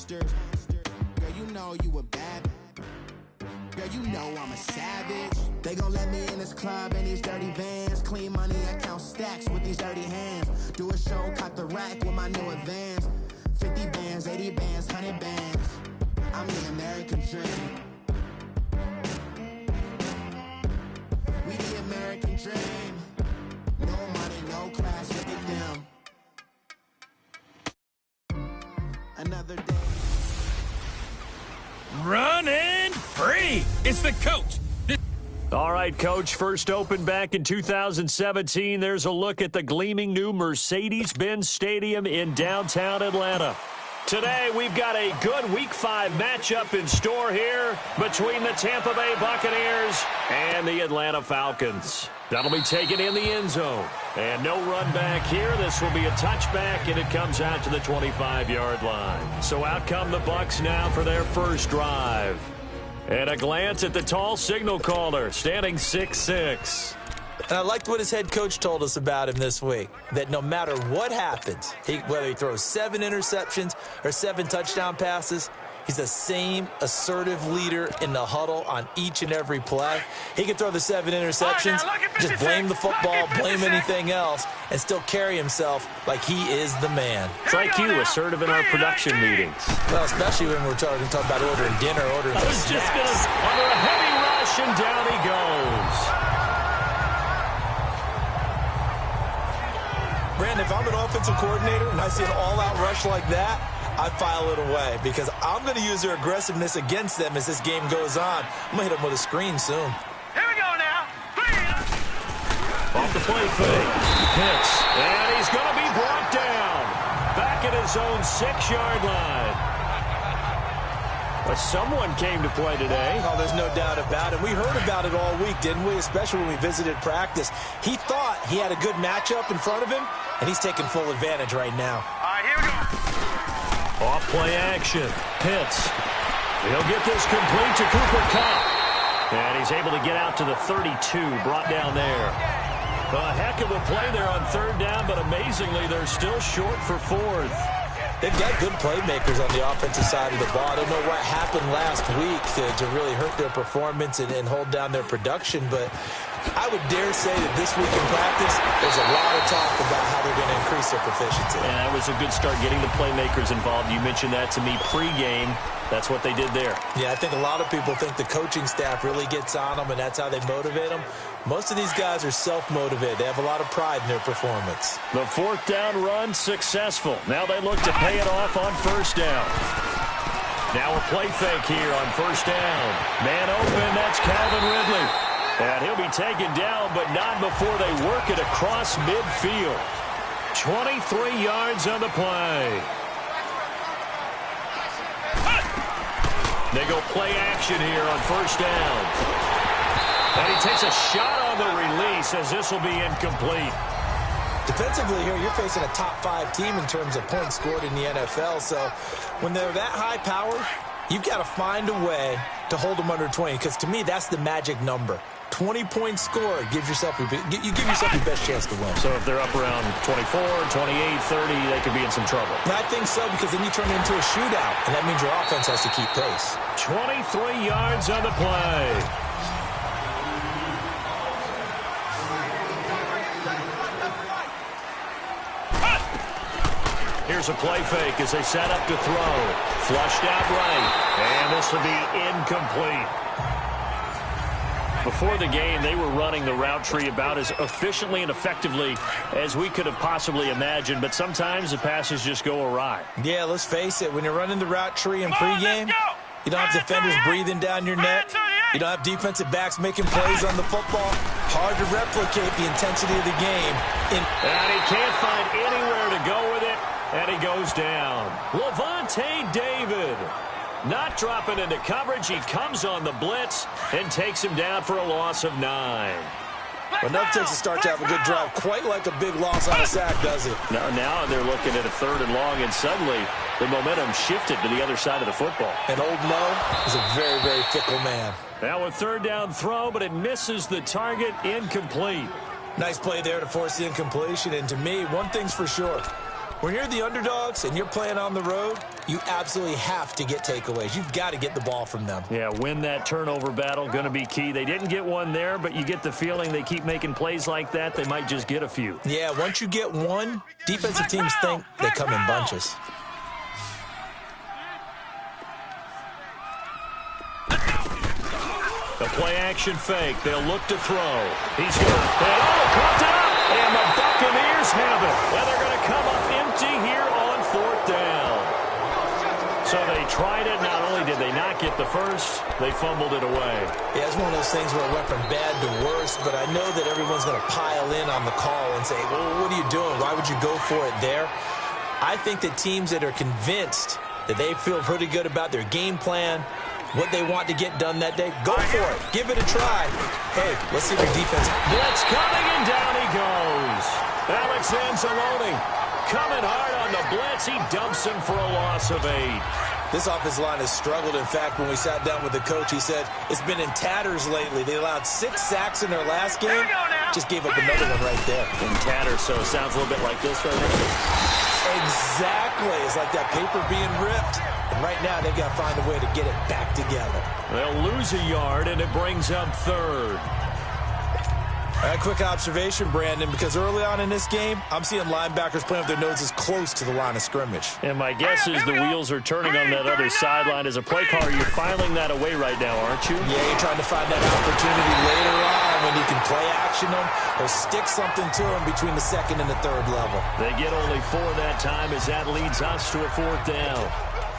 Girl, you know you a bad. Girl, you know I'm a savage. They gon' let me in this club in these dirty vans. Clean money, I count stacks with these dirty hands. Do a show, cop the rack with my new advance. 50 bands, 80 bands, 100 bands. I'm the American dream. We the American dream. No money, no class, look at them. Another day. Running free. It's the coach. All right, Coach, first opened back in 2017. There's a look at the gleaming new Mercedes-Benz Stadium in downtown Atlanta. Today, we've got a good Week 5 matchup in store here between the Tampa Bay Buccaneers and the Atlanta Falcons. That'll be taken in the end zone. And no run back here. This will be a touchback, and it comes out to the 25-yard line. So out come the Bucs now for their first drive. And a glance at the tall signal caller, standing 6'6". And I liked what his head coach told us about him this week, that no matter what happens, whether he throws 7 interceptions or 7 touchdown passes, he's the same assertive leader in the huddle on each and every play. He can throw the 7 interceptions, just blame the football, blame anything else, and still carry himself like he is the man. It's like you, assertive in our production meetings. Well, especially when we're talking about ordering dinner, ordering I was just going to, under a heavy rush, and down he goes. Brandon, if I'm an offensive coordinator and I see an all-out rush like that, I file it away because I'm going to use their aggressiveness against them as this game goes on. I'm going to hit them with a screen soon. Here we go now. Off the play fake. Hits. And he's going to be brought down. Back at his own 6-yard line. But someone came to play today. Oh, there's no doubt about it. We heard about it all week, didn't we? Especially when we visited practice. He thought he had a good matchup in front of him, and he's taking full advantage right now. All right, here we go. Off play action. Pitts. He'll get this complete to Cooper Kupp. And he's able to get out to the 32, brought down there. A heck of a play there on 3rd down, but amazingly, they're still short for 4th. They've got good playmakers on the offensive side of the ball. I don't know what happened last week to really hurt their performance and hold down their production, but I would dare say that this week in practice, there's a lot of talk about how they're going to increase their proficiency. And that was a good start, getting the playmakers involved. You mentioned that to me pregame. That's what they did there. Yeah, I think a lot of people think the coaching staff really gets on them, and that's how they motivate them. Most of these guys are self-motivated. They have a lot of pride in their performance. The 4th down run successful. Now they look to pay it off on 1st down. Now a play fake here on 1st down. Man open, that's Calvin Ridley. And he'll be taken down, but not before they work it across midfield. 23 yards on the play. They go play action here on 1st down. And he takes a shot on the release as this will be incomplete. Defensively here, you're facing a top 5 team in terms of points scored in the NFL. So when they're that high powered, you've got to find a way to hold them under 20. Because to me, that's the magic number. 20 points scored, you give yourself your best chance to win. So if they're up around 24, 28, 30, they could be in some trouble. I think so, because then you turn it into a shootout, and that means your offense has to keep pace. 23 yards on the play. Here's a play fake as they set up to throw. Flushed out right, and this will be incomplete. Before the game, they were running the route tree about as efficiently and effectively as we could have possibly imagined, but sometimes the passes just go awry. Yeah, let's face it. When you're running the route tree in pregame, you don't have defenders breathing down your neck. You don't have defensive backs making plays on the football. Hard to replicate the intensity of the game. And he can't find anywhere to go with it, and he goes down. Lavonte David. Not dropping into coverage. He comes on the blitz and takes him down for a loss of 9. But that takes a start to have a good drive. Quite like a big loss on a sack, does it? Now they're looking at a 3rd and long, and suddenly the momentum shifted to the other side of the football. And Old Mo is a very, very fickle man. Now a 3rd down throw, but it misses the target. Incomplete. Nice play there to force the incompletion. And to me, one thing's for sure. When you're the underdogs and you're playing on the road, you absolutely have to get takeaways. You've got to get the ball from them. Yeah, win that turnover battle, going to be key. They didn't get one there, but you get the feeling they keep making plays like that, they might just get a few. Yeah, once you get one, defensive teams think they come in bunches. The play-action fake. They'll look to throw. He's going to caught it up, and the Buccaneers have it. And they're going to come up empty here on 4th down. So they tried it. Not only did they not get the first, they fumbled it away. Yeah, it's one of those things where it went from bad to worse, but I know that everyone's going to pile in on the call and say, well, what are you doing? Why would you go for it there? I think that teams that are convinced that they feel pretty good about their game plan, what they want to get done that day, go for it. Give it a try. Hey, let's see if your defense. Blitz coming, and down he goes. Alex Anzalone coming hard on the blitz. He dumps him for a loss of 8. This offensive line has struggled. In fact, when we sat down with the coach, he said it's been in tatters lately. They allowed 6 sacks in their last game. Just gave up another one right there. In tatters, so it sounds a little bit like this right now. Exactly. It's like that paper being ripped. And right now, they've got to find a way to get it back together. They'll lose a yard, and it brings up 3rd. A quick observation, Brandon, because early on in this game, I'm seeing linebackers playing with their noses close to the line of scrimmage. And my guess is the wheels are turning on that other sideline. As a play caller, you're filing that away right now, aren't you? Yeah, you're trying to find that opportunity later on when you can play action them or stick something to them between the 2nd and the 3rd level. They get only 4 that time as that leads us to a 4th down.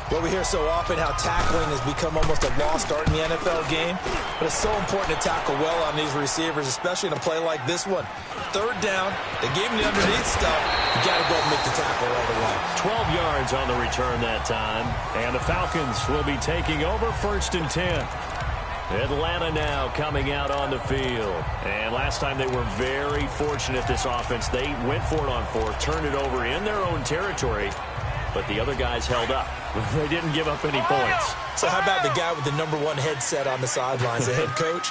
Well, we hear so often how tackling has become almost a lost art in the NFL game, but it's so important to tackle well on these receivers, especially in a play like this one. 3rd down, they gave him the underneath stuff. You got to go and make the tackle all the way. 12 yards on the return that time, and the Falcons will be taking over 1st and 10. Atlanta now coming out on the field. And last time they were very fortunate, this offense. They went for it on 4th, turned it over in their own territory, but the other guys held up. They didn't give up any points. So how about the guy with the #1 headset on the sidelines, the head coach?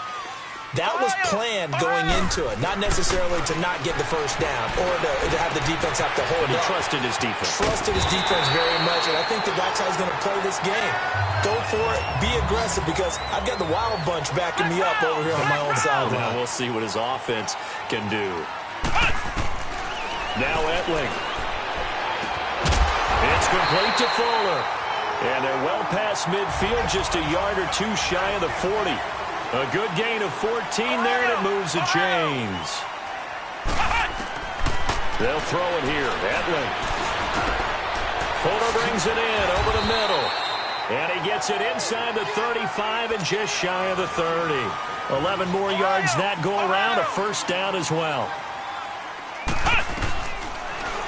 That was planned going into it, not necessarily to not get the first down or to have the defense have to hold it. He trusted his defense. Trusted his defense very much, and I think that that's how he's going to play this game. Go for it, be aggressive, because I've got the Wild Bunch backing me up over here on my own sideline. Now we'll see what his offense can do. Now Etling. It's complete to Fuller. And they're well past midfield, just a yard or 2 shy of the 40. A good gain of 14 there, and it moves to James. They'll throw it here. Etling. Fuller brings it in over the middle. And he gets it inside the 35 and just shy of the 30. 11 more yards that go around, a 1st down as well.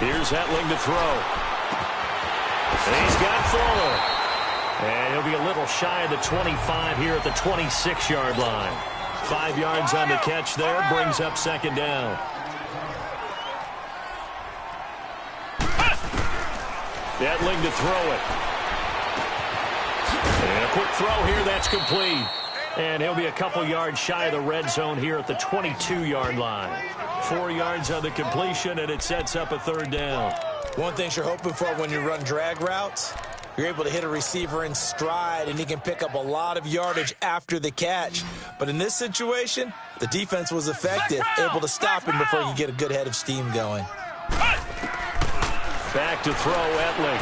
Here's Etling to throw. He's got Fuller. And he'll be a little shy of the 25 here at the 26-yard line. 5 yards on the catch there, brings up 2nd down. Etling to throw it. And a quick throw here, that's complete. And he'll be a couple yards shy of the red zone here at the 22-yard line. 4 yards on the completion, and it sets up a 3rd down. One thing you're hoping for when you run drag routes, you're able to hit a receiver in stride, and he can pick up a lot of yardage after the catch. But in this situation, the defense was effective, able to stop him before he could get a good head of steam going. Back to throw, Etling.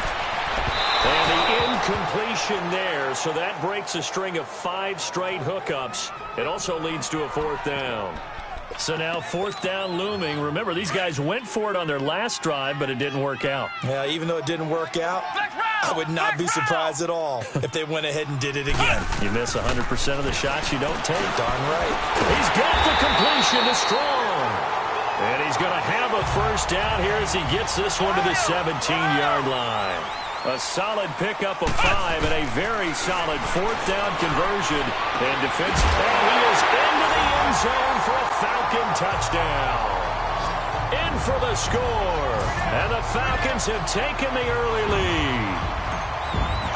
And the incompletion there, so that breaks a string of 5 straight hookups. It also leads to a 4th down. So now 4th down looming. Remember, these guys went for it on their last drive, but it didn't work out. Yeah, even though it didn't work out, I would not be surprised at all if they went ahead and did it again. You miss 100% of the shots you don't take. Darn right. He's got the completion to Strong. And he's going to have a 1st down here as he gets this one to the 17-yard line. A solid pickup of 5 and a very solid 4th down conversion. And defense, and he is into the end zone for a Falcon touchdown. In for the score. And the Falcons have taken the early lead.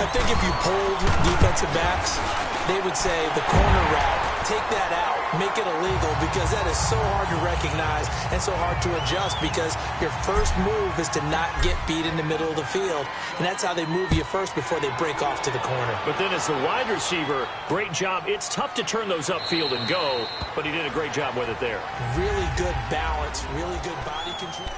I think if you polled defensive backs, they would say the corner route, take that out. make it illegal, because that is so hard to recognize and so hard to adjust, because your first move is to not get beat in the middle of the field, and that's how they move you first before they break off to the corner. But then as the wide receiver, great job. It's tough to turn those upfield and go, but he did a great job with it there. Really good balance, really good body control.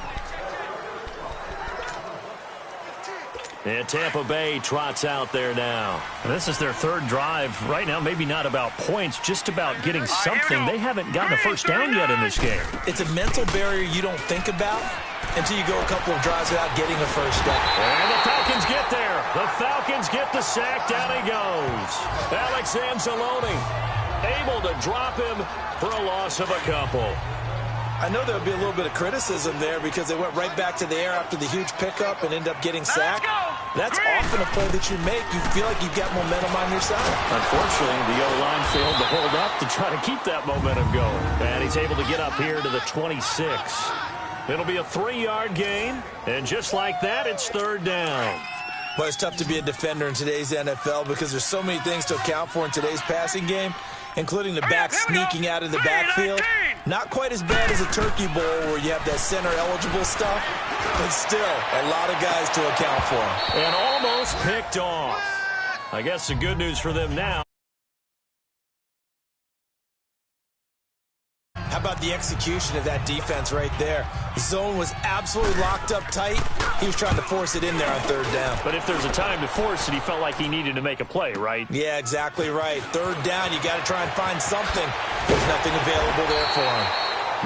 And Tampa Bay trots out there now. And this is their third drive. Right now, maybe not about points, just about getting something. They haven't gotten a first down yet in this game. It's a mental barrier you don't think about until you go a couple of drives without getting a first down. And the Falcons get there. The Falcons get the sack. Down he goes. Alex Anzalone able to drop him for a loss of a couple. I know there'll be a little bit of criticism there because they went right back to the air after the huge pickup and end up getting sacked. That's often a play that you make. You feel like you've got momentum on your side. Unfortunately, the O-line failed to hold up to try to keep that momentum going. And he's able to get up here to the 26. It'll be a 3-yard gain. And just like that, it's third down. But it's tough to be a defender in today's NFL because there's so many things to account for in today's passing game, including the back sneaking out of the backfield. Not quite as bad as a turkey bowl where you have that center-eligible stuff, but still a lot of guys to account for. And almost picked off. I guess the good news for them now. How about the execution of that defense right there? The zone was absolutely locked up tight. He was trying to force it in there on third down. But if there's a time to force it, he felt like he needed to make a play, right? Yeah, exactly right. Third down, you got to try and find something. There's nothing available there for him.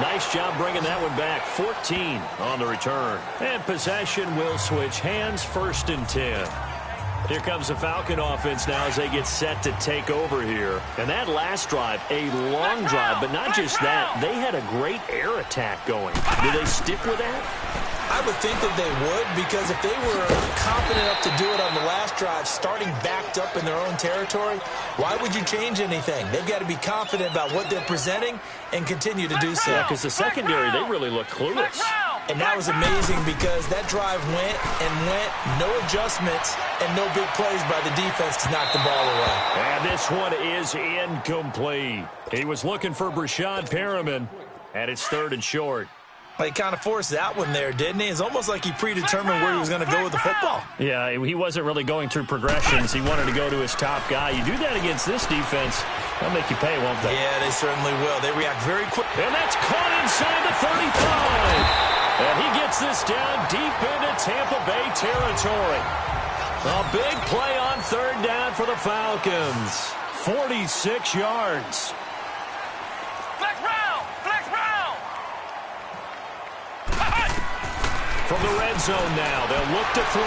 Nice job bringing that one back. 14 on the return. And possession will switch hands, 1st and 10. Here comes the Falcon offense now as they get set to take over here. And that last drive, a long drive, but not just that. They had a great air attack going. Do they stick with that? I would think that they would, because if they were confident enough to do it on the last drive, starting backed up in their own territory, why would you change anything? They've got to be confident about what they're presenting and continue to do so. Yeah, because the secondary, they really look clueless. And that was amazing because that drive went and went, no adjustments, and no big plays by the defense to knock the ball away. And this one is incomplete. He was looking for Brashad Perriman, and it's 3rd and short. He kind of forced that one there, didn't he? It's almost like he predetermined where he was going to go with the football. Yeah, he wasn't really going through progressions. He wanted to go to his top guy. You do that against this defense, they'll make you pay, won't they? Yeah, they certainly will. They react very quick. And that's caught inside the 35. And he gets this down deep into Tampa Bay territory. A big play on third down for the Falcons. 46 yards. From the red zone now, they'll look to throw.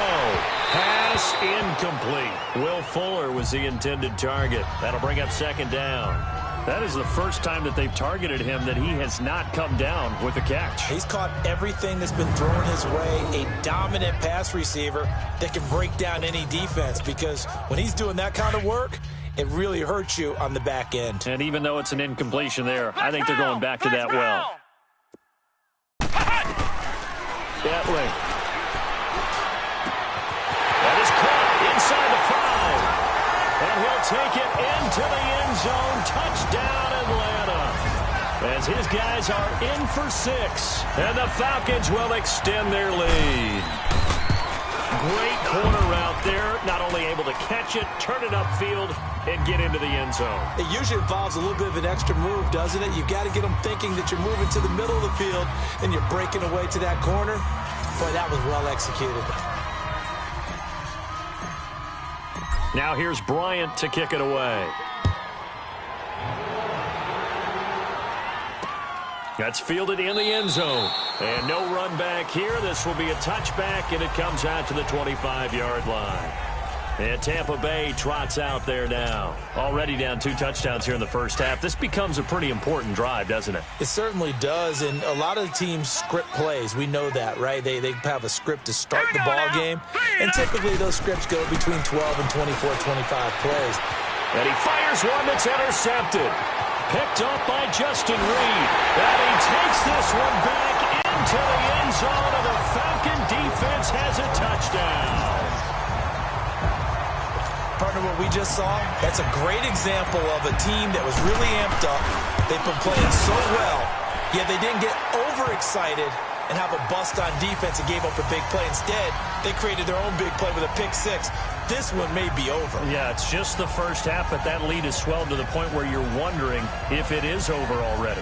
Pass incomplete. Will Fuller was the intended target. That'll bring up 2nd down. That is the first time that they've targeted him that he has not come down with a catch. He's caught everything that's been thrown his way. A dominant pass receiver that can break down any defense, because when he's doing that kind of work, it really hurts you on the back end. And even though it's an incompletion there, I think they're going back to that well. That way. That is caught inside the 5. And he'll take it into the end zone. Touchdown, Atlanta. As his guys are in for 6. And the Falcons will extend their lead. Great corner route there. Not only able to catch it, turn it upfield, and get into the end zone. It usually involves a little bit of an extra move, doesn't it? You've got to get them thinking that you're moving to the middle of the field and you're breaking away to that corner. Boy, that was well executed. Now here's Bryant to kick it away. That's fielded in the end zone. And no run back here. This will be a touchback, and it comes out to the 25-yard line. And Tampa Bay trots out there now. Already down 2 touchdowns here in the first half. This becomes a pretty important drive, doesn't it? It certainly does, and a lot of the teams script plays. We know that, right? They have a script to start the ball game, and typically those scripts go between 12 and 24, 25 plays. And he fires one that's intercepted. Picked up by Justin Reed. And he takes this one back into the end zone, and the Falcon defense has a touchdown. Partner, what we just saw, that's a great example of a team that was really amped up. They've been playing so well, yet they didn't get overexcited and have a bust on defense and gave up a big play. Instead, they created their own big play with a pick six. This one may be over. Yeah, it's just the first half, but that lead has swelled to the point where you're wondering if it is over already.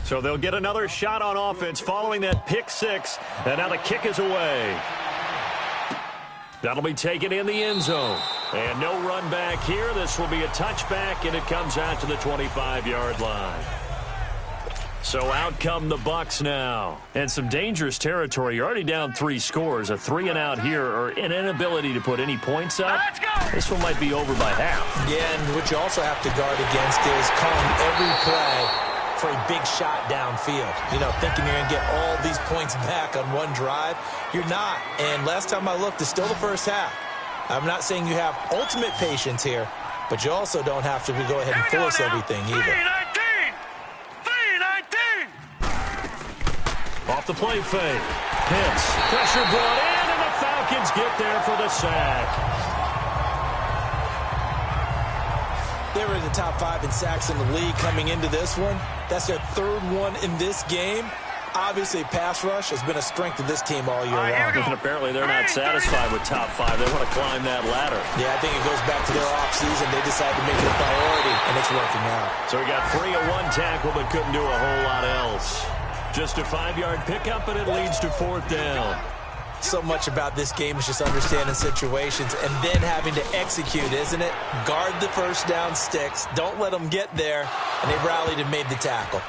So they'll get another shot on offense following that pick six, and now the kick is away. That'll be taken in the end zone. And no run back here. This will be a touchback, and it comes out to the 25-yard line. So out come the Bucs now. And some dangerous territory. You're already down 3 scores. A 3-and-out here, or an inability to put any points up. Let's go! This one might be over by half. Yeah, and what you also have to guard against is calling every play for a big shot downfield. You know, thinking you're going to get all these points back on one drive. You're not. And last time I looked, it's still the first half. I'm not saying you have ultimate patience here, but you also don't have to go ahead and force everything either. 3-19! Off the play fake. Pitts. Pressure brought in, and the Falcons get there for the sack. They were in the top 5 in sacks in the league coming into this one. That's their 3rd one in this game. Obviously, pass rush has been a strength of this team all year long. And apparently they're not satisfied with top 5. They want to climb that ladder. Yeah, I think it goes back to their offseason. They decided to make it a priority, and it's working out. So we got 3 of 1 tackle, but couldn't do a whole lot else. Just a 5-yard pickup, and it leads to 4th down. So much about this game is just understanding situations and then having to execute, isn't it? Guard the first down sticks. Don't let them get there. And they rallied and made the tackle.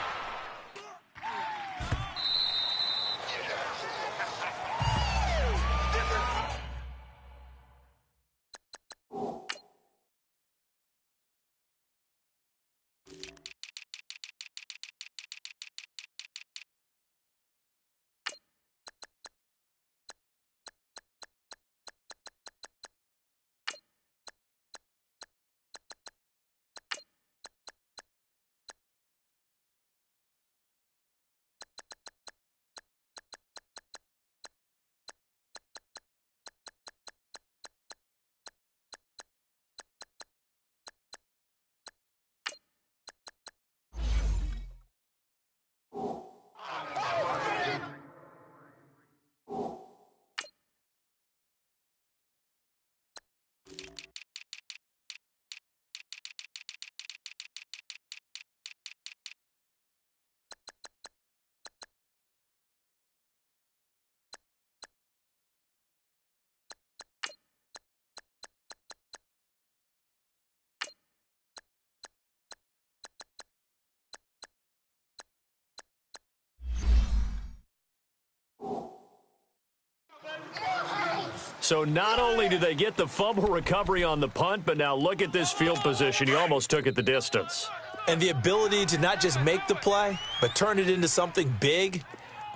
So not only do they get the fumble recovery on the punt, but now look at this field position. He almost took it the distance. And the ability to not just make the play, but turn it into something big,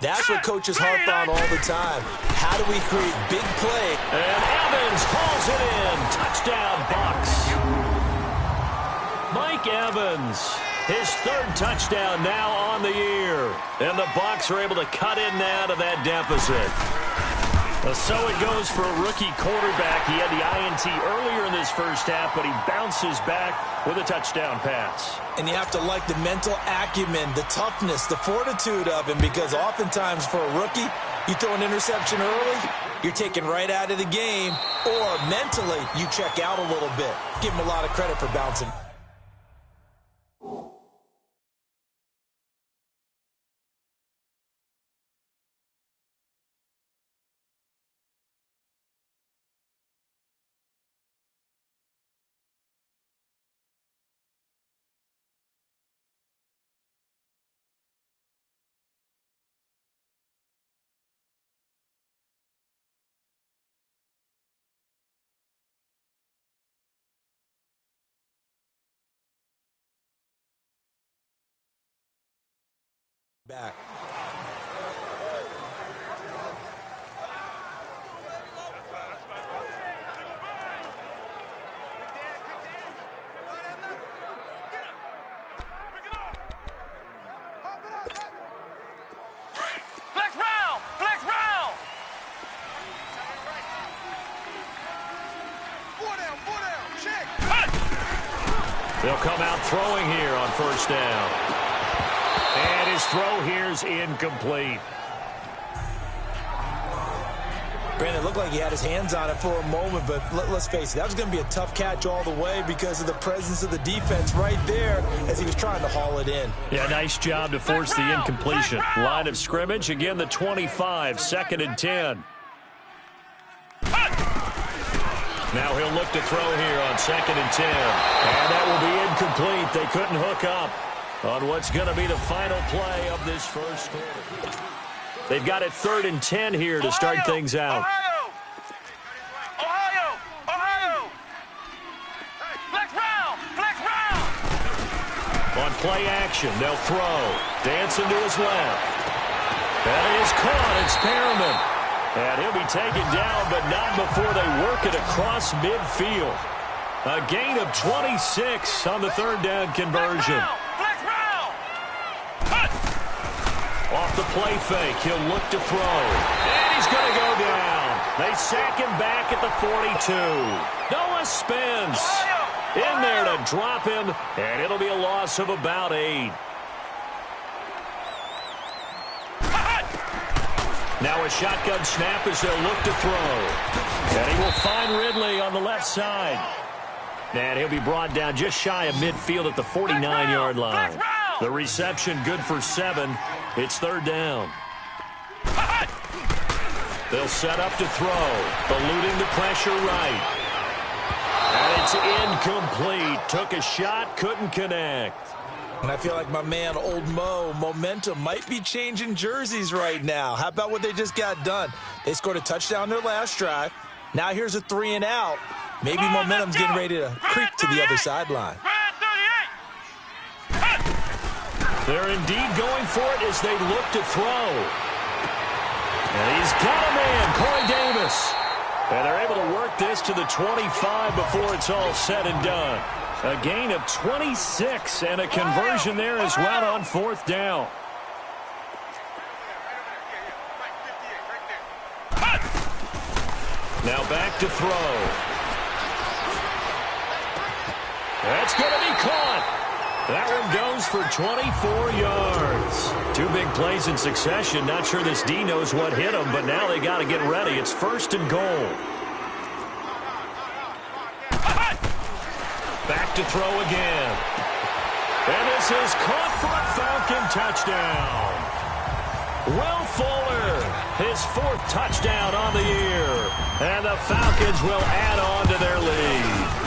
that's what coaches harp on all the time. How do we create big play? And Evans hauls it in. Touchdown, Bucs. Mike Evans, his 3rd touchdown now on the year. And the Bucs are able to cut in now to that deficit. So it goes for a rookie quarterback. He had the INT earlier in this first half, but he bounces back with a touchdown pass. And you have to like the mental acumen, the toughness, the fortitude of him, because oftentimes for a rookie, you throw an interception early, you're taken right out of the game, or mentally you check out a little bit. Give him a lot of credit for bouncing. Back. come out throwing here on first down. And his throw here's incomplete. Brandon, it looked like he had his hands on it for a moment, but let's face it, that was going to be a tough catch all the way because of the presence of the defense right there as he was trying to haul it in. Yeah, nice job to force the incompletion. Line of scrimmage, again the 25, 2nd and 10. Now he'll look to throw here on 2nd and 10. And that will be incomplete. They couldn't hook up on what's going to be the final play of this first quarter. They've got it 3rd and 10 here to start things out. Ohio! Flex round! On play action, they'll throw. Dancing to his left. That is caught. It's Perriman. And he'll be taken down, but not before they work it across midfield. A gain of 26 on the 3rd down conversion. Off the play fake, he'll look to throw. And he's going to go down. They sack him back at the 42. Noah Spence in there to drop him, and it'll be a loss of about 8. Now a shotgun snap as they'll look to throw. And he will find Ridley on the left side. And he'll be brought down just shy of midfield at the 49-yard line. The reception good for 7. It's 3rd down. They'll set up to throw. Eluding the pressure right. And it's incomplete. Took a shot, couldn't connect. And I feel like my man, Old Mo, momentum might be changing jerseys right now. How about what they just got done? They scored a touchdown their last drive. Now here's a 3 and out. Maybe momentum's getting ready to creep to the other sideline. They're indeed going for it as they look to throw. And he's got a man, Corey Davis. And they're able to work this to the 25 before it's all said and done. A gain of 26 and a conversion there as well on 4th down. Now back to throw. That's going to be caught. That one goes for 24 yards. 2 big plays in succession. Not sure this D knows what hit him, but now they got to get ready. It's 1st and goal. Back to throw again. And this is caught for a Falcon touchdown. Will Fuller, his 4th touchdown on the year. And the Falcons will add on to their lead.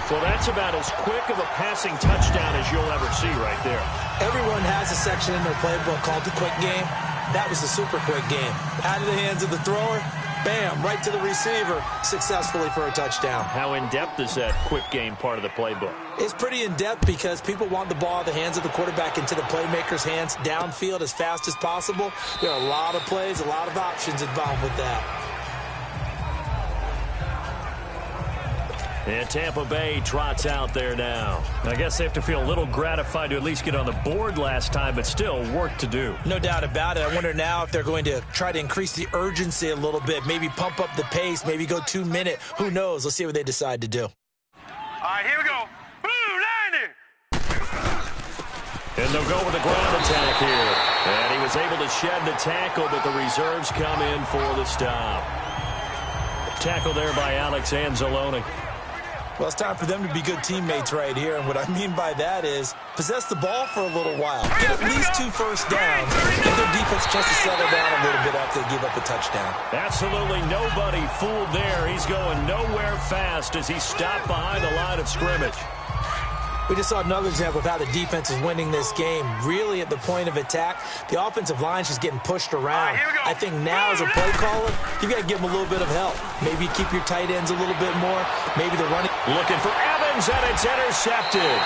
Well, that's about as quick of a passing touchdown as you'll ever see right there. Everyone has a section in their playbook called the quick game. That was the super quick game. Out of the hands of the thrower, bam, right to the receiver, successfully for a touchdown. How in-depth is that quick game part of the playbook? It's pretty in-depth because people want the ball in the hands of the quarterback into the playmaker's hands downfield as fast as possible. There are a lot of plays, a lot of options involved with that. And Tampa Bay trots out there now. I guess they have to feel a little gratified to at least get on the board last time, but still work to do. No doubt about it. I wonder now if they're going to try to increase the urgency a little bit, maybe pump up the pace, maybe go 2-minute. Who knows? Let's see what they decide to do. All right, here we go. Blue, landing. And they'll go with the ground attack here. And he was able to shed the tackle, but the reserves come in for the stop. Tackle there by Alex Anzalone. Well, it's time for them to be good teammates right here. And what I mean by that is possess the ball for a little while. Get at least 2 first downs. Give their defense a chance to settle down a little bit after they give up a touchdown. Absolutely nobody fooled there. He's going nowhere fast as he stopped behind the line of scrimmage. We just saw another example of how the defense is winning this game. Really at the point of attack, the offensive line is just getting pushed around. I think now as a play caller, you've got to give them a little bit of help. Maybe keep your tight ends a little bit more. Maybe the running. Looking for Evans, and it's intercepted.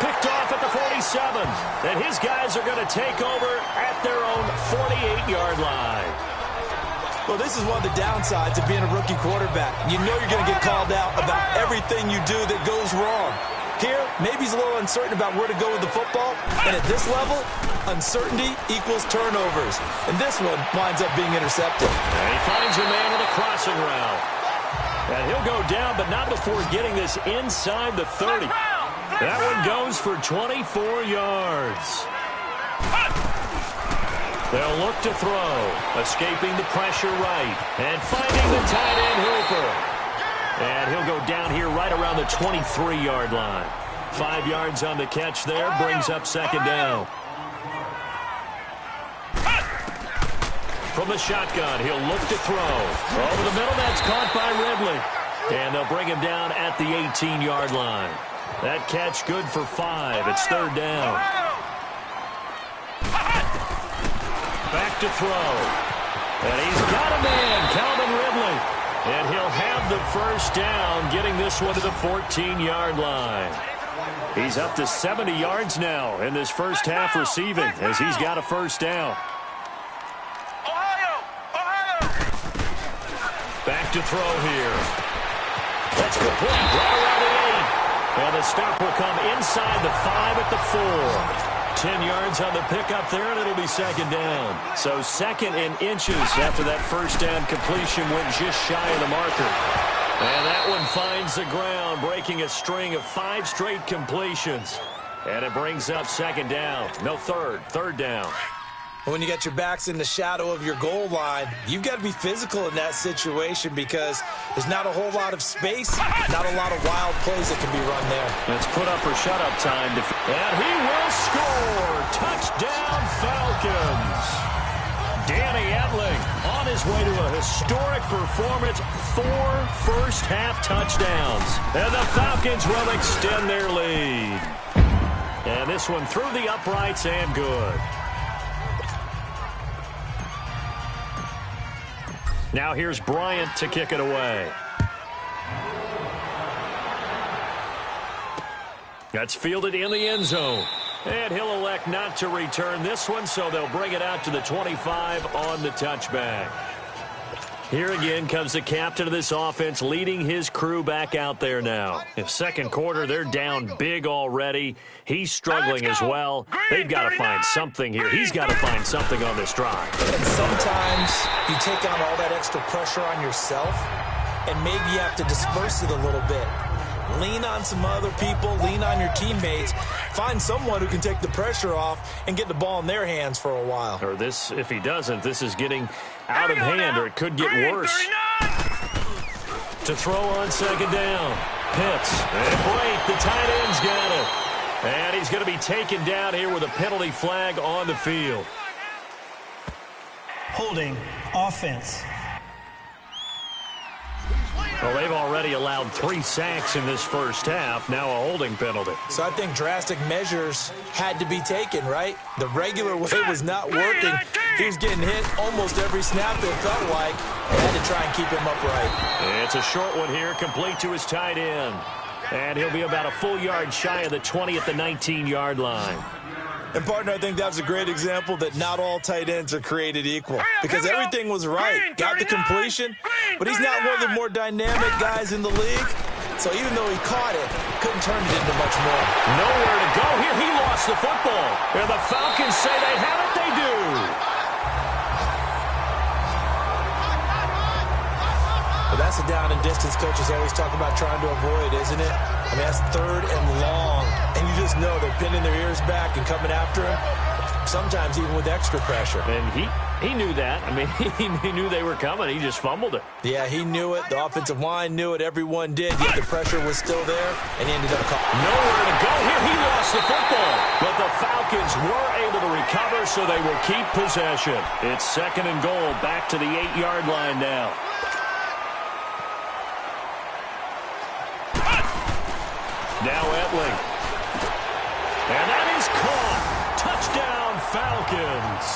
Picked off at the 47. And his guys are going to take over at their own 48-yard line. Well, this is one of the downsides of being a rookie quarterback. You know you're going to get called out about everything you do that goes wrong. Here, maybe he's a little uncertain about where to go with the football. And at this level, uncertainty equals turnovers. And this one winds up being intercepted. And he finds a man on a crossing route. And he'll go down, but not before getting this inside the 30. That one goes for 24 yards. They'll look to throw, escaping the pressure right, and finding the tight end Hooper. And he'll go down here right around the 23-yard line. 5 yards on the catch there, brings up second down. From the shotgun, he'll look to throw. Over the middle, that's caught by Ridley. And they'll bring him down at the 18-yard line. That catch good for 5. It's third down. Back to throw. And he's got a man, Calvin Ridley. And he'll have the first down, getting this one to the 14-yard line. He's up to 70 yards now in this first half receiving as he's got a first down. Back to throw here. That's complete. Right around the 8. And the stop will come inside the 5 at the 4. 10 yards on the pickup there, and it'll be second down. So second in inches after that first down completion went just shy of the marker. And that one finds the ground, breaking a string of 5 straight completions. And it brings up second down. No, third down. When you got your backs in the shadow of your goal line, you've got to be physical in that situation because there's not a whole lot of space, not a lot of wild plays that can be run there. It's put up or shut up time. And he will score. Touchdown, Falcons. Danny Etling on his way to a historic performance. 4 first-half touchdowns. And the Falcons will extend their lead. And this one through the uprights and good. Now here's Bryant to kick it away. That's fielded in the end zone. And he'll elect not to return this one, so they'll bring it out to the 25 on the touchback. Here again comes the captain of this offense leading his crew back out there now. In second quarter, they're down big already. He's struggling as well. They've got to find something here. He's got to find something on this drive. And sometimes you take on all that extra pressure on yourself, and maybe you have to disperse it a little bit. Lean on some other people, lean on your teammates. Find someone who can take the pressure off and get the ball in their hands for a while. Or this, if he doesn't, this is getting out of hand, or it could get worse. To throw on second down. Pitts. And Blake, the tight end's got it. And he's going to be taken down here with a penalty flag on the field. Holding offense. Well, they've already allowed 3 sacks in this first half. Now a holding penalty. So I think drastic measures had to be taken, right? The regular way was not working. He was getting hit almost every snap, it felt like. They had to try and keep him upright. It's a short one here, complete to his tight end. And he'll be about a full yard shy of the 20 at the 19-yard line. And, partner, I think that was a great example that not all tight ends are created equal because everything was right. Got the completion, but he's not one of the more dynamic guys in the league. So even though he caught it, couldn't turn it into much more. Nowhere to go here. He lost the football. And the Falcons say they have it. They do. But that's a down and distance coaches always talk about trying to avoid, isn't it? I mean, that's third and long. And you just know they're pinning their ears back and coming after him, sometimes even with extra pressure. And he knew that. I mean, he knew they were coming. He just fumbled it. Yeah, he knew it. The offensive line knew it. Everyone did. Yet the pressure was still there, and he ended up calling. Nowhere to go here. He lost the football. But the Falcons were able to recover, so they will keep possession. It's second and goal, back to the 8-yard line now. Now Etling. And that is caught. Touchdown, Falcons.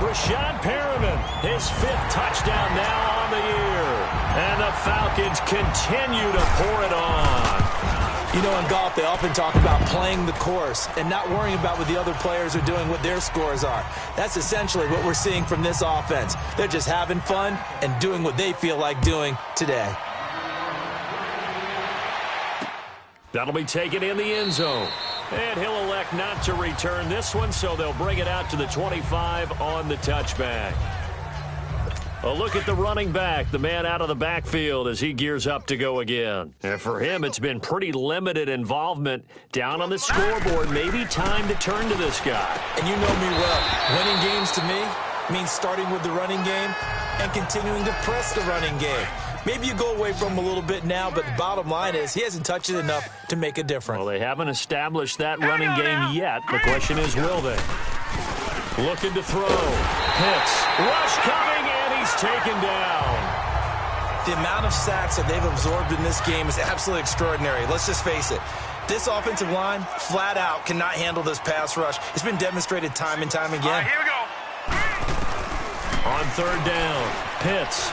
Rashad Perriman, his 5th touchdown now on the year. And the Falcons continue to pour it on. You know, in golf, they often talk about playing the course and not worrying about what the other players are doing, what their scores are. That's essentially what we're seeing from this offense. They're just having fun and doing what they feel like doing today. That'll be taken in the end zone. And he'll elect not to return this one, so they'll bring it out to the 25 on the touchback. A look at the running back, the man out of the backfield as he gears up to go again. And for him, it's been pretty limited involvement down on the scoreboard. Maybe time to turn to this guy. And you know me well. Winning games to me means starting with the running game and continuing to press the running game. Maybe you go away from him a little bit now, but the bottom line is he hasn't touched it enough to make a difference. Well, they haven't established that running game yet. The question is, will they? Looking to throw. Pitts. Rush coming, and he's taken down. The amount of sacks that they've absorbed in this game is absolutely extraordinary. Let's just face it. This offensive line, flat out, cannot handle this pass rush. It's been demonstrated time and time again. Here we go. On third down, Pitts.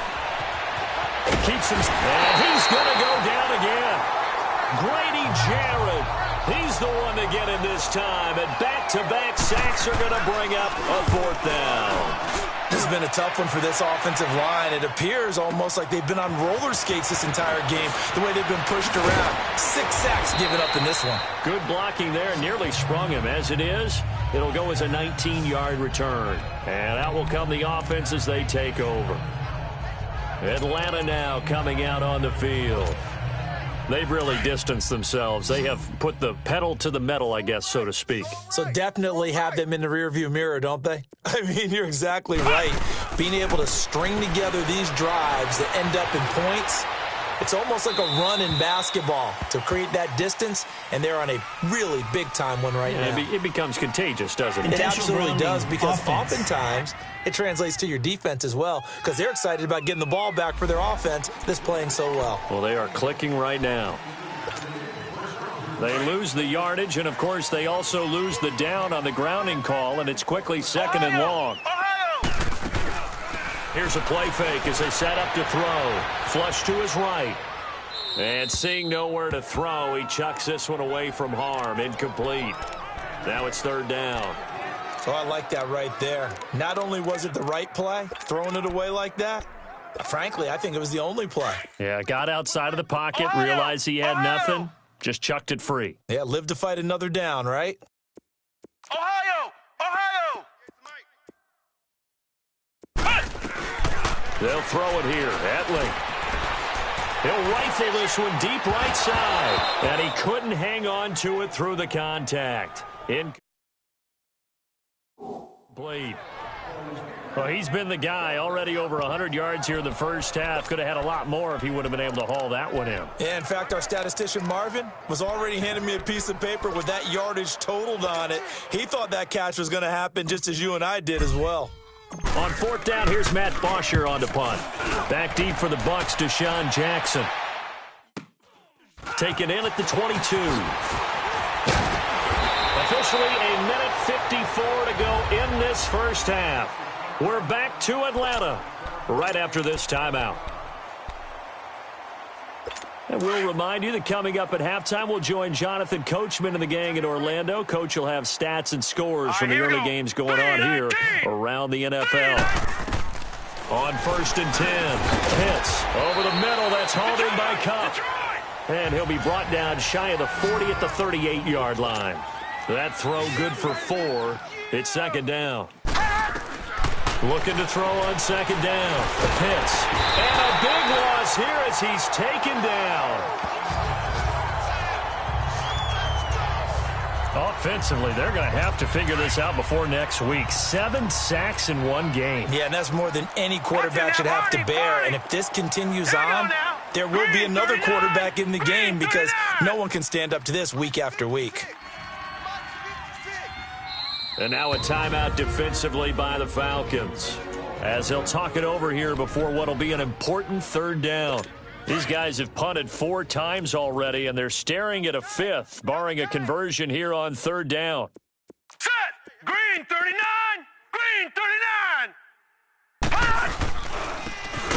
Keeps him, and he's going to go down again. Grady Jarrett, he's the one to get him this time, and back-to-back sacks are going to bring up a fourth down. This has been a tough one for this offensive line. It appears almost like they've been on roller skates this entire game, the way they've been pushed around. 6 sacks given up in this one. Good blocking there, nearly sprung him. As it is, it'll go as a 19-yard return. And out will come the offense as they take over. Atlanta now coming out on the field. They've really distanced themselves. They have put the pedal to the metal, I guess, so to speak. So definitely have them in the rearview mirror, don't they? I mean, you're exactly right. Being able to string together these drives that end up in points, it's almost like a run in basketball to create that distance, and they're on a really big-time one right now. It becomes contagious, doesn't it? It absolutely does, because offense. Oftentimes it translates to your defense as well, because they're excited about getting the ball back for their offense that's playing so well. Well, they are clicking right now. They lose the yardage, and, of course, they also lose the down on the grounding call, and it's quickly second and long. Here's a play fake as they set up to throw. Flush to his right. And seeing nowhere to throw, he chucks this one away from harm. Incomplete. Now it's third down. Oh, I like that right there. Not only was it the right play, throwing it away like that, frankly, I think it was the only play. Yeah, got outside of the pocket, realized he had nothing, just chucked it free. Yeah, live to fight another down, right? Ohio! Ohio! They'll throw it here. Etling. He'll rifle this one deep right side. And he couldn't hang on to it through the contact. Incomplete. Well, he's been the guy. Already over 100 yards here in the first half. Could have had a lot more if he would have been able to haul that one in. Yeah, in fact, our statistician Marvin was already handing me a piece of paper with that yardage totaled on it. He thought that catch was going to happen just as you and I did as well. On fourth down, here's Matt Bosher on the punt. Back deep for the Bucs, Deshaun Jackson. Taken in at the 22. Officially a minute 54 to go in this first half. We're back to Atlanta right after this timeout. And we'll remind you that coming up at halftime, we'll join Jonathan Coachman and the gang in Orlando. Coach will have stats and scores from the early games going on here around the NFL. On 1st and 10, Pitts over the middle. That's hauled in by Cup. And he'll be brought down shy of the 40 at the 38-yard line. That throw good for 4. It's second down. Looking to throw on second down. Pitts. And a big loss here as he's taken down. Offensively, they're going to have to figure this out before next week. 7 sacks in one game. Yeah, and that's more than any quarterback should have to bear. And if this continues on, there will be another quarterback in the game because no one can stand up to this week after week. And now a timeout defensively by the Falcons as they'll talk it over here before what will be an important third down. These guys have punted 4 times already, and they're staring at a 5th, barring a conversion here on third down. Set! Green 39! Green 39!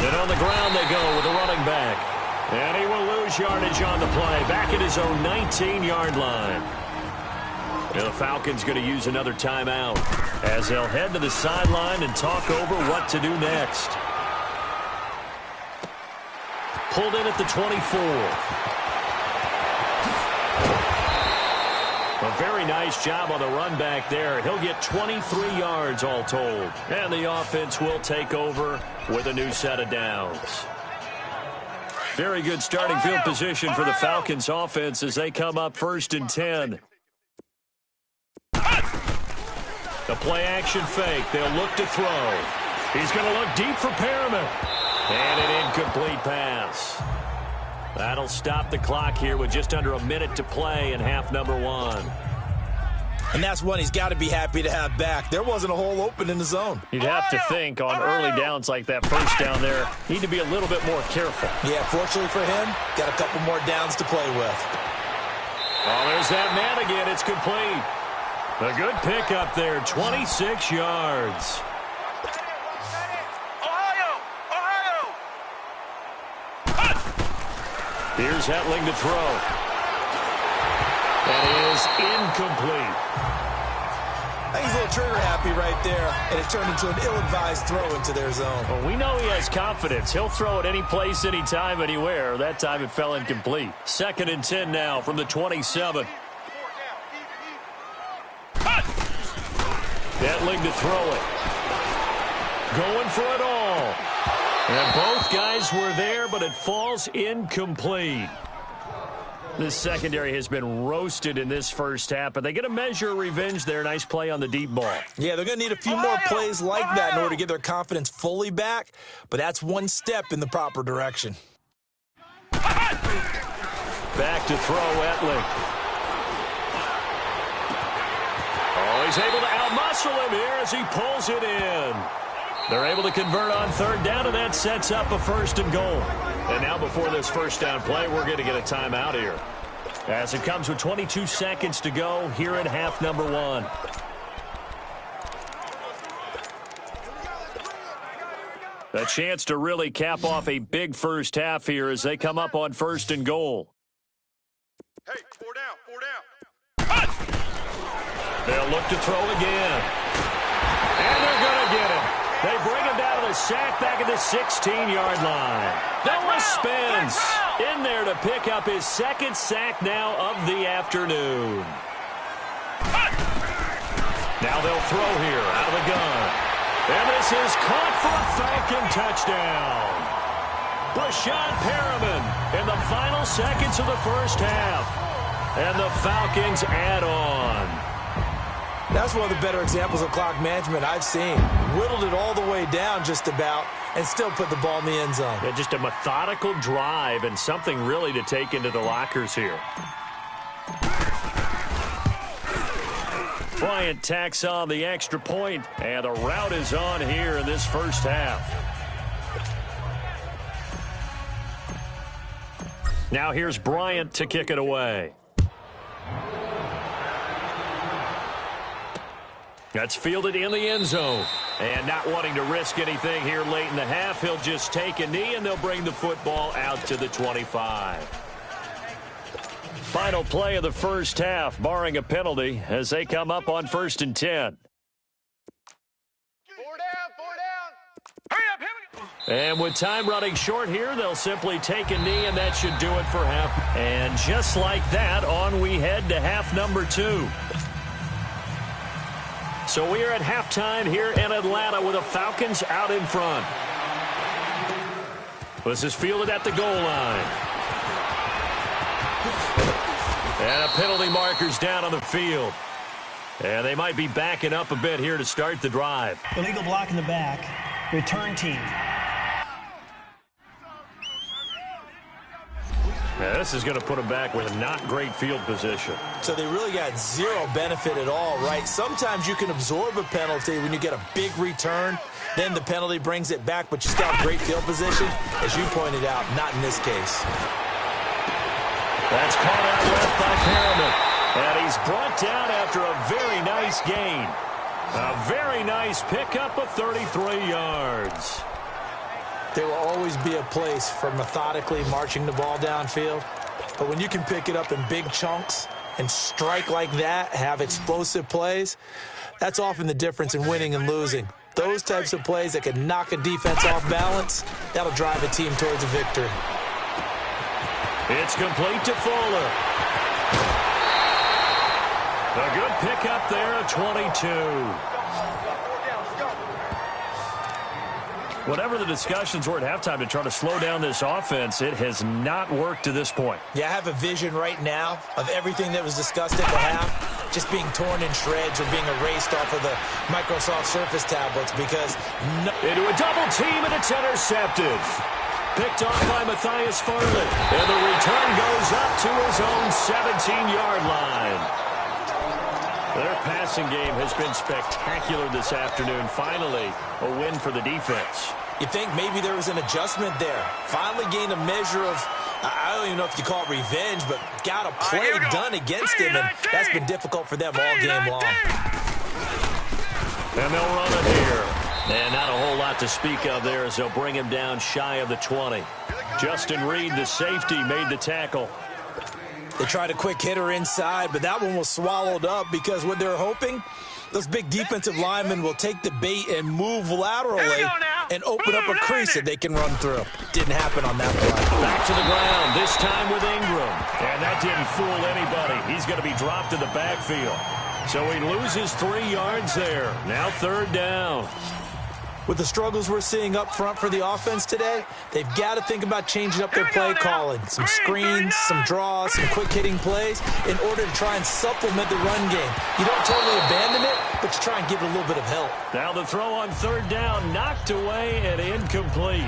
And on the ground they go with the running back. And he will lose yardage on the play, back at his own 19-yard line. And the Falcons going to use another timeout as they'll head to the sideline and talk over what to do next. Pulled in at the 24. A very Very nice job on the run back there. He'll get 23 yards all told. And the offense will take over with a new set of downs. Very good starting field position for the Falcons offense as they come up 1st and 10. The play action fake. They'll look to throw. He's going to look deep for Perriman. And an incomplete pass. That'll stop the clock here with just under a minute to play in half number 1. And that's one he's got to be happy to have back. There wasn't a hole open in the zone. You'd have to think on early downs like that first down there, need to be a little bit more careful. Yeah, fortunately for him, got a couple more downs to play with. Oh, there's that man again. It's complete. A good pickup there, 26 yards. Here's Hetling to throw. That is incomplete. I think he's a little trigger happy right there, and it turned into an ill-advised throw into their zone. Well, we know he has confidence. He'll throw it any place, anytime, anywhere. That time it fell incomplete. 2nd and 10 now from the 27. Hetling to throw it. Going for it all. And both guys were there, but it falls incomplete. This secondary has been roasted in this first half, but they get a measure of revenge there. Nice play on the deep ball. Yeah, they're going to need a few more plays like that in order to get their confidence fully back, but that's one step in the proper direction. Back to throw, Hetling. Oh, he's able to outmuscle him here as he pulls it in. They're able to convert on 3rd down, and that sets up a 1st and goal. And now before this first down play, we're going to get a timeout here. As it comes with 22 seconds to go here in half number 1. A chance to really cap off a big first half here as they come up on 1st and goal. Hey, 4 down. They'll look to throw again. And they're going to get him. They bring him down to the sack back at the 16-yard line. Noah Spence in there to pick up his 2nd sack now of the afternoon. Now they'll throw here out of the gun. And this is caught for a Falcon touchdown. Brashad Perriman in the final seconds of the first half. And the Falcons add on. That's one of the better examples of clock management I've seen. Whittled it all the way down just about and still put the ball in the end zone. Yeah, just a methodical drive and something really to take into the lockers here. Bryant tacks on the extra point, and the route is on here in this first half. Now here's Bryant to kick it away. That's fielded in the end zone. And not wanting to risk anything here late in the half, he'll just take a knee, and they'll bring the football out to the 25. Final play of the first half, barring a penalty, as they come up on 1st and 10. 4 down. Hurry up, here we go. And with time running short here, they'll simply take a knee, and that should do it for half. And just like that, on we head to half number 2. So we are at halftime here in Atlanta with the Falcons out in front. This is fielded at the goal line. And a penalty marker's down on the field. And they might be backing up a bit here to start the drive. Illegal block in the back. Return team. Yeah, this is going to put them back with a not great field position. So they really got zero benefit at all, right? Sometimes you can absorb a penalty when you get a big return. Then the penalty brings it back, but you still have great field position. As you pointed out, not in this case. That's caught out left by Perriman. And he's brought down after a very nice gain. A very nice pickup of 33 yards. There will always be a place for methodically marching the ball downfield. But when you can pick it up in big chunks and strike like that, have explosive plays, that's often the difference in winning and losing. Those types of plays that can knock a defense off balance, that'll drive a team towards a victory. It's complete to Fuller. A good pickup there at 22. Whatever the discussions were at halftime to try to slow down this offense, it has not worked to this point. Yeah, I have a vision right now of everything that was discussed at the half just being torn in shreds or being erased off of the Microsoft Surface tablets because into a double team, and it's intercepted. Picked off by Matthias Farley. And the return goes up to his own 17-yard line. Their passing game has been spectacular this afternoon. Finally, a win for the defense. You think maybe there was an adjustment there. Finally gained a measure of, I don't even know if you call it revenge, but got a play done against him, and that's been difficult for them all game long. And they'll run it here. And not a whole lot to speak of there as they'll bring him down shy of the 20. Justin Reed, the safety, made the tackle. They tried a quick hitter inside, but that one was swallowed up because what they're hoping, those big defensive linemen will take the bait and move laterally and open up a crease that they can run through. Didn't happen on that play. Back to the ground, this time with Ingram. And that didn't fool anybody. He's going to be dropped in the backfield. So he loses 3 yards there. Now 3rd down. With the struggles we're seeing up front for the offense today, they've got to think about changing up their play calling. Some screens, some draws, some quick-hitting plays in order to try and supplement the run game. You don't totally abandon it, but you try and give it a little bit of help. Now the throw on 3rd down, knocked away and incomplete.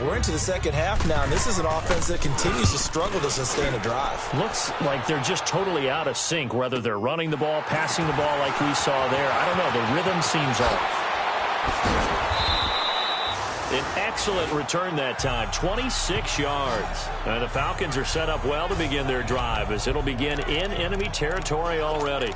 We're into the second half now, and this is an offense that continues to struggle to sustain a drive. Looks like they're just totally out of sync, whether they're running the ball, passing the ball like we saw there. I don't know, the rhythm seems off. An excellent return that time, 26 yards. And the Falcons are set up well to begin their drive as it'll begin in enemy territory already.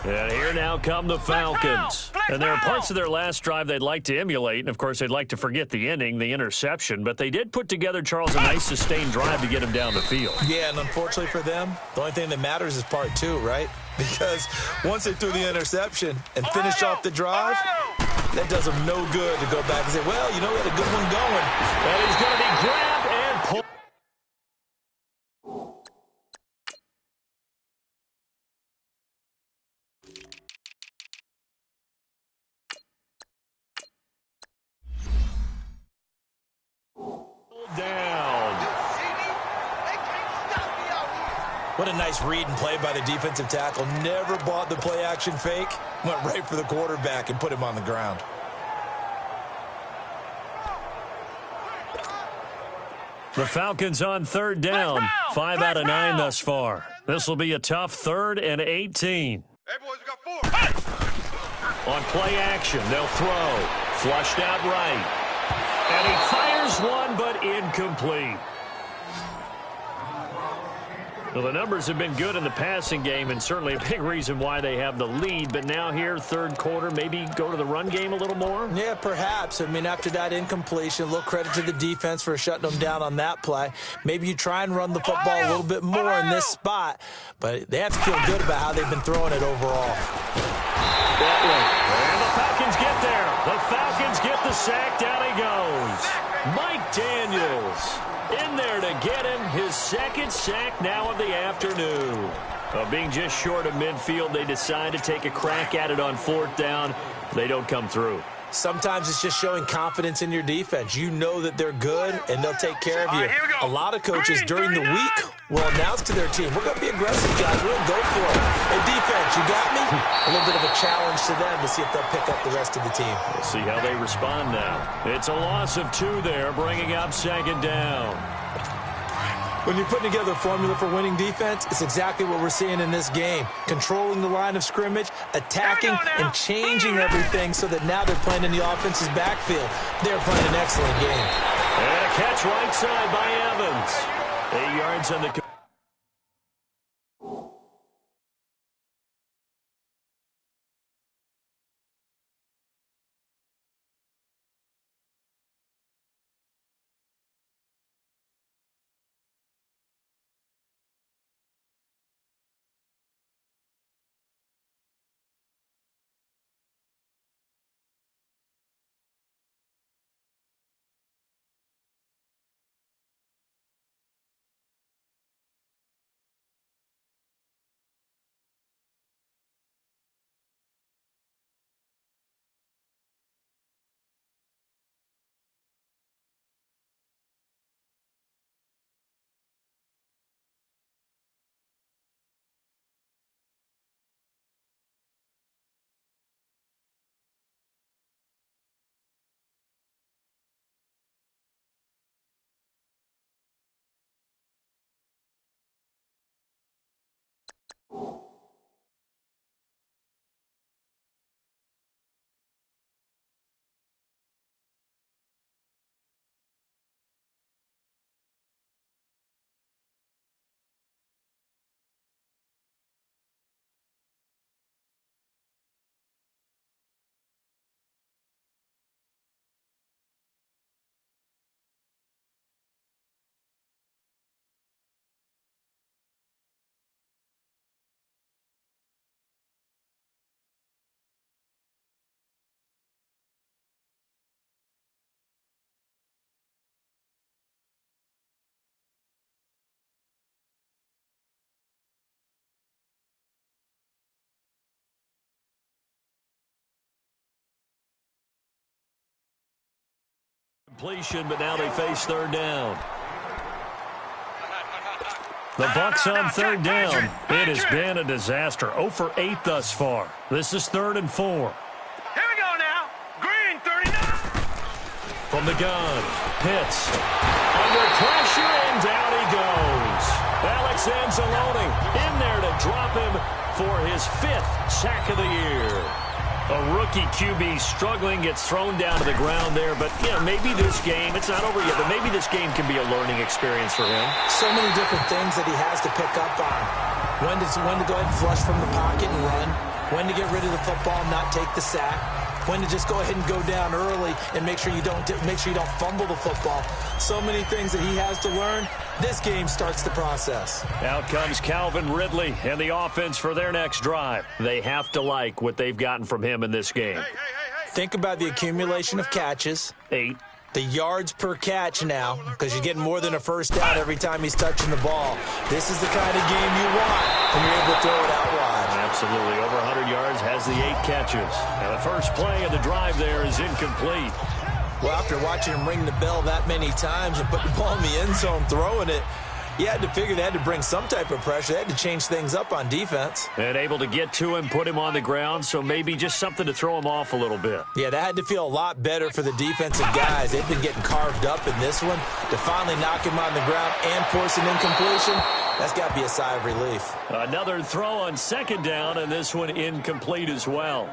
And here now come the Falcons. And there are parts of their last drive they'd like to emulate. And, of course, they'd like to forget the ending, the interception. But they did put together, Charles, a nice sustained drive to get him down the field. Yeah, and unfortunately for them, the only thing that matters is part 2, right? Because once they threw the interception and finished off the drive, that does them no good to go back and say, well, you know, we had a good one going. And he's going to be grabbed and pulled. Down. What a nice read and play by the defensive tackle. Never bought the play action fake. Went right for the quarterback and put him on the ground. The Falcons on 3rd down. 5 out of 9 thus far. This will be a tough 3rd and 18. Hey, boys, we got 4. On play action, they'll throw. Flushed out right. And he fires one, but incomplete. Well, the numbers have been good in the passing game, and certainly a big reason why they have the lead. But now here, 3rd quarter, maybe go to the run game a little more? Yeah, perhaps. I mean, after that incompletion, a little credit to the defense for shutting them down on that play. Maybe you try and run the football a little bit more in this spot, but they have to feel good about how they've been throwing it overall. And the Falcons get there. The Falcons get the sack. Down he goes. Mike Daniels in there to get him his 2nd sack now of the afternoon. Being just short of midfield, they decide to take a crack at it on 4th down. They don't come through. Sometimes it's just showing confidence in your defense. You know that they're good, and they'll take care of you. A lot of coaches during the week will announce to their team, we're going to be aggressive, guys. We're going to go for it. Hey, defense, you got me? A little bit of a challenge to them to see if they'll pick up the rest of the team. We'll see how they respond now. It's a loss of 2 there, bringing up 2nd down. When you're putting together a formula for winning defense, it's exactly what we're seeing in this game. Controlling the line of scrimmage, attacking, and changing everything so that now they're playing in the offense's backfield. They're playing an excellent game. And a catch right side by Evans. 8 yards on the incompletion, but now they face third down. The Bucs on third down. It has been a disaster. 0 for 8 thus far. This is 3rd and 4. Here we go now. Green 39. From the gun, Pitts. Under pressure, and down he goes. Alex Anzalone in there to drop him for his 5th sack of the year. A rookie QB struggling, gets thrown down to the ground there. But, maybe this game, it's not over yet, but maybe this game can be a learning experience for him. So many different things that he has to pick up on. When to go ahead and flush from the pocket and run. When to get rid of the football and not take the sack. When to just go ahead and go down early and make sure you don't fumble the football. So many things that he has to learn. This game starts the process. Out comes Calvin Ridley and the offense for their next drive. They have to like what they've gotten from him in this game. Think about the accumulation of catches. 8. The yards per catch now, because you're getting more than a first down every time he's touching the ball. This is the kind of game you want when you're able to throw it out wide. Absolutely. Over 100 yards, has the 8 catches. And the first play of the drive there is incomplete. Well, after watching him ring the bell that many times and put the ball in the end zone, throwing it, you had to figure they had to bring some type of pressure. They had to change things up on defense. And able to get to him, put him on the ground, so maybe just something to throw him off a little bit. Yeah, that had to feel a lot better for the defensive guys. They've been getting carved up in this one. To finally knock him on the ground and force an incompletion, that's got to be a sigh of relief. Another throw on 2nd down, and this one incomplete as well.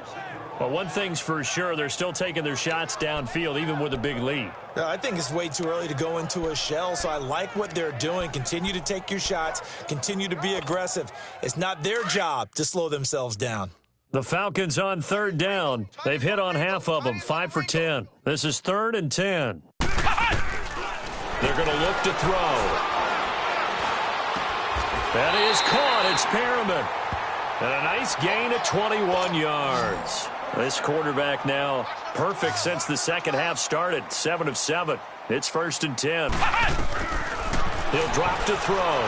But one thing's for sure, they're still taking their shots downfield, even with a big lead. No, I think it's way too early to go into a shell, so I like what they're doing. Continue to take your shots. Continue to be aggressive. It's not their job to slow themselves down. The Falcons on 3rd down. They've hit on half of them, 5 for 10. This is 3rd and 10. They're going to look to throw. That is caught. It's Perriman. And a nice gain of 21 yards. This quarterback now perfect since the second half started. 7 of 7. It's 1st and 10. He'll drop to throw.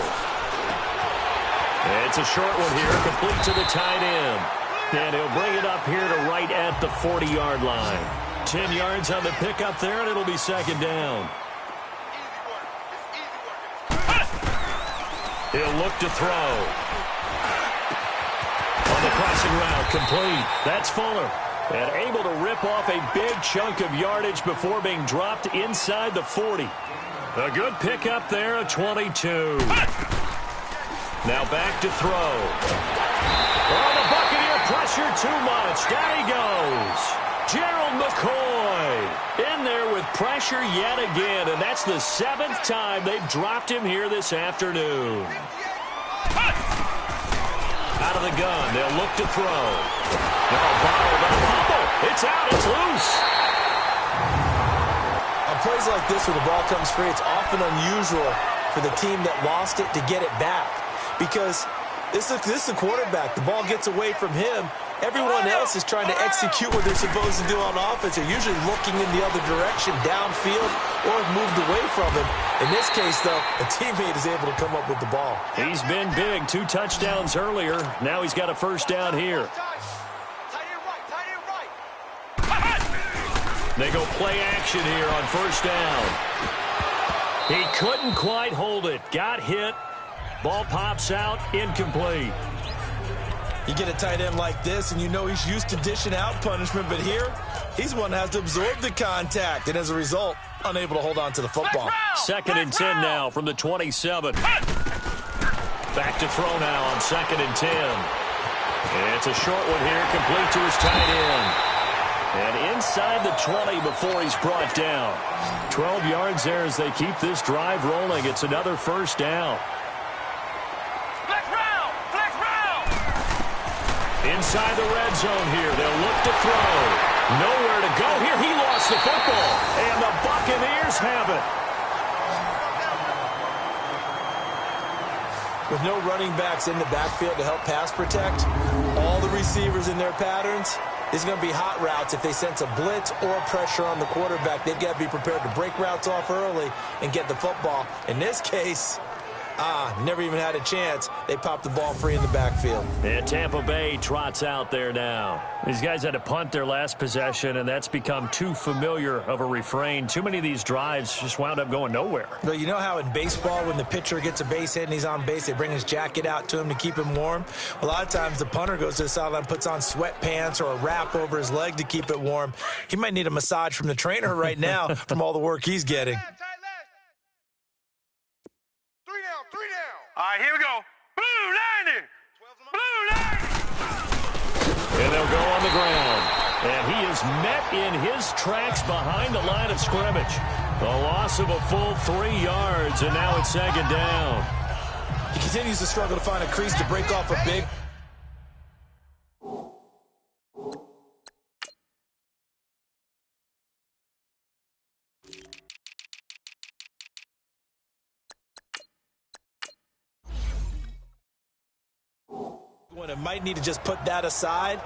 It's a short one here, complete to the tight end. And he'll bring it up here to right at the 40-yard line. 10 yards on the pickup there, and it'll be 2nd down. He'll look to throw. On the crossing route, complete. That's Fuller. And able to rip off a big chunk of yardage before being dropped inside the 40. A good pickup there, a 22. Now back to throw. Oh, the Buccaneer pressure too much. Down he goes. Gerald McCoy in there with pressure yet again. And that's the 7th time they've dropped him here this afternoon. Out of the gun, they'll look to throw. It's out, it's loose. On plays like this where the ball comes free, it's often unusual for the team that lost it to get it back. Because this is the quarterback. The ball gets away from him. Everyone else is trying to execute what they're supposed to do on offense. They're usually looking in the other direction, downfield, or have moved away from him. In this case, though, a teammate is able to come up with the ball. He's been big. 2 touchdowns earlier. Now he's got a first down here. They go play action here on first down. He couldn't quite hold it. Got hit. Ball pops out. Incomplete. You get a tight end like this, and you know he's used to dishing out punishment, but here, he's the one that has to absorb the contact, and as a result, unable to hold on to the football. 2nd and 10 now from the 27. Back to throw now on 2nd and 10. It's a short one here, complete to his tight end. And inside the 20 before he's brought down. 12 yards there as they keep this drive rolling. It's another first down. Inside the red zone here. They'll look to throw. Nowhere to go here. He lost the football. And the Buccaneers have it. With no running backs in the backfield to help pass protect, all the receivers in their patterns, it's going to be hot routes. If they sense a blitz or pressure on the quarterback, they've got to be prepared to break routes off early and get the football. In this case, Never even had a chance. They popped the ball free in the backfield. And Tampa Bay trots out there now. These guys had to punt their last possession, and that's become too familiar of a refrain. Too many of these drives just wound up going nowhere. But you know how in baseball, when the pitcher gets a base hit and he's on base, they bring his jacket out to him to keep him warm? A lot of times the punter goes to the sideline, puts on sweatpants or a wrap over his leg to keep it warm. He might need a massage from the trainer right now from all the work he's getting. All right, here we go. Blue 90. Blue 90. And they'll go on the ground. And he is met in his tracks behind the line of scrimmage. A loss of a full 3 yards, and now it's second down. He continues to struggle to find a crease to break off a big. When it might need to just put that aside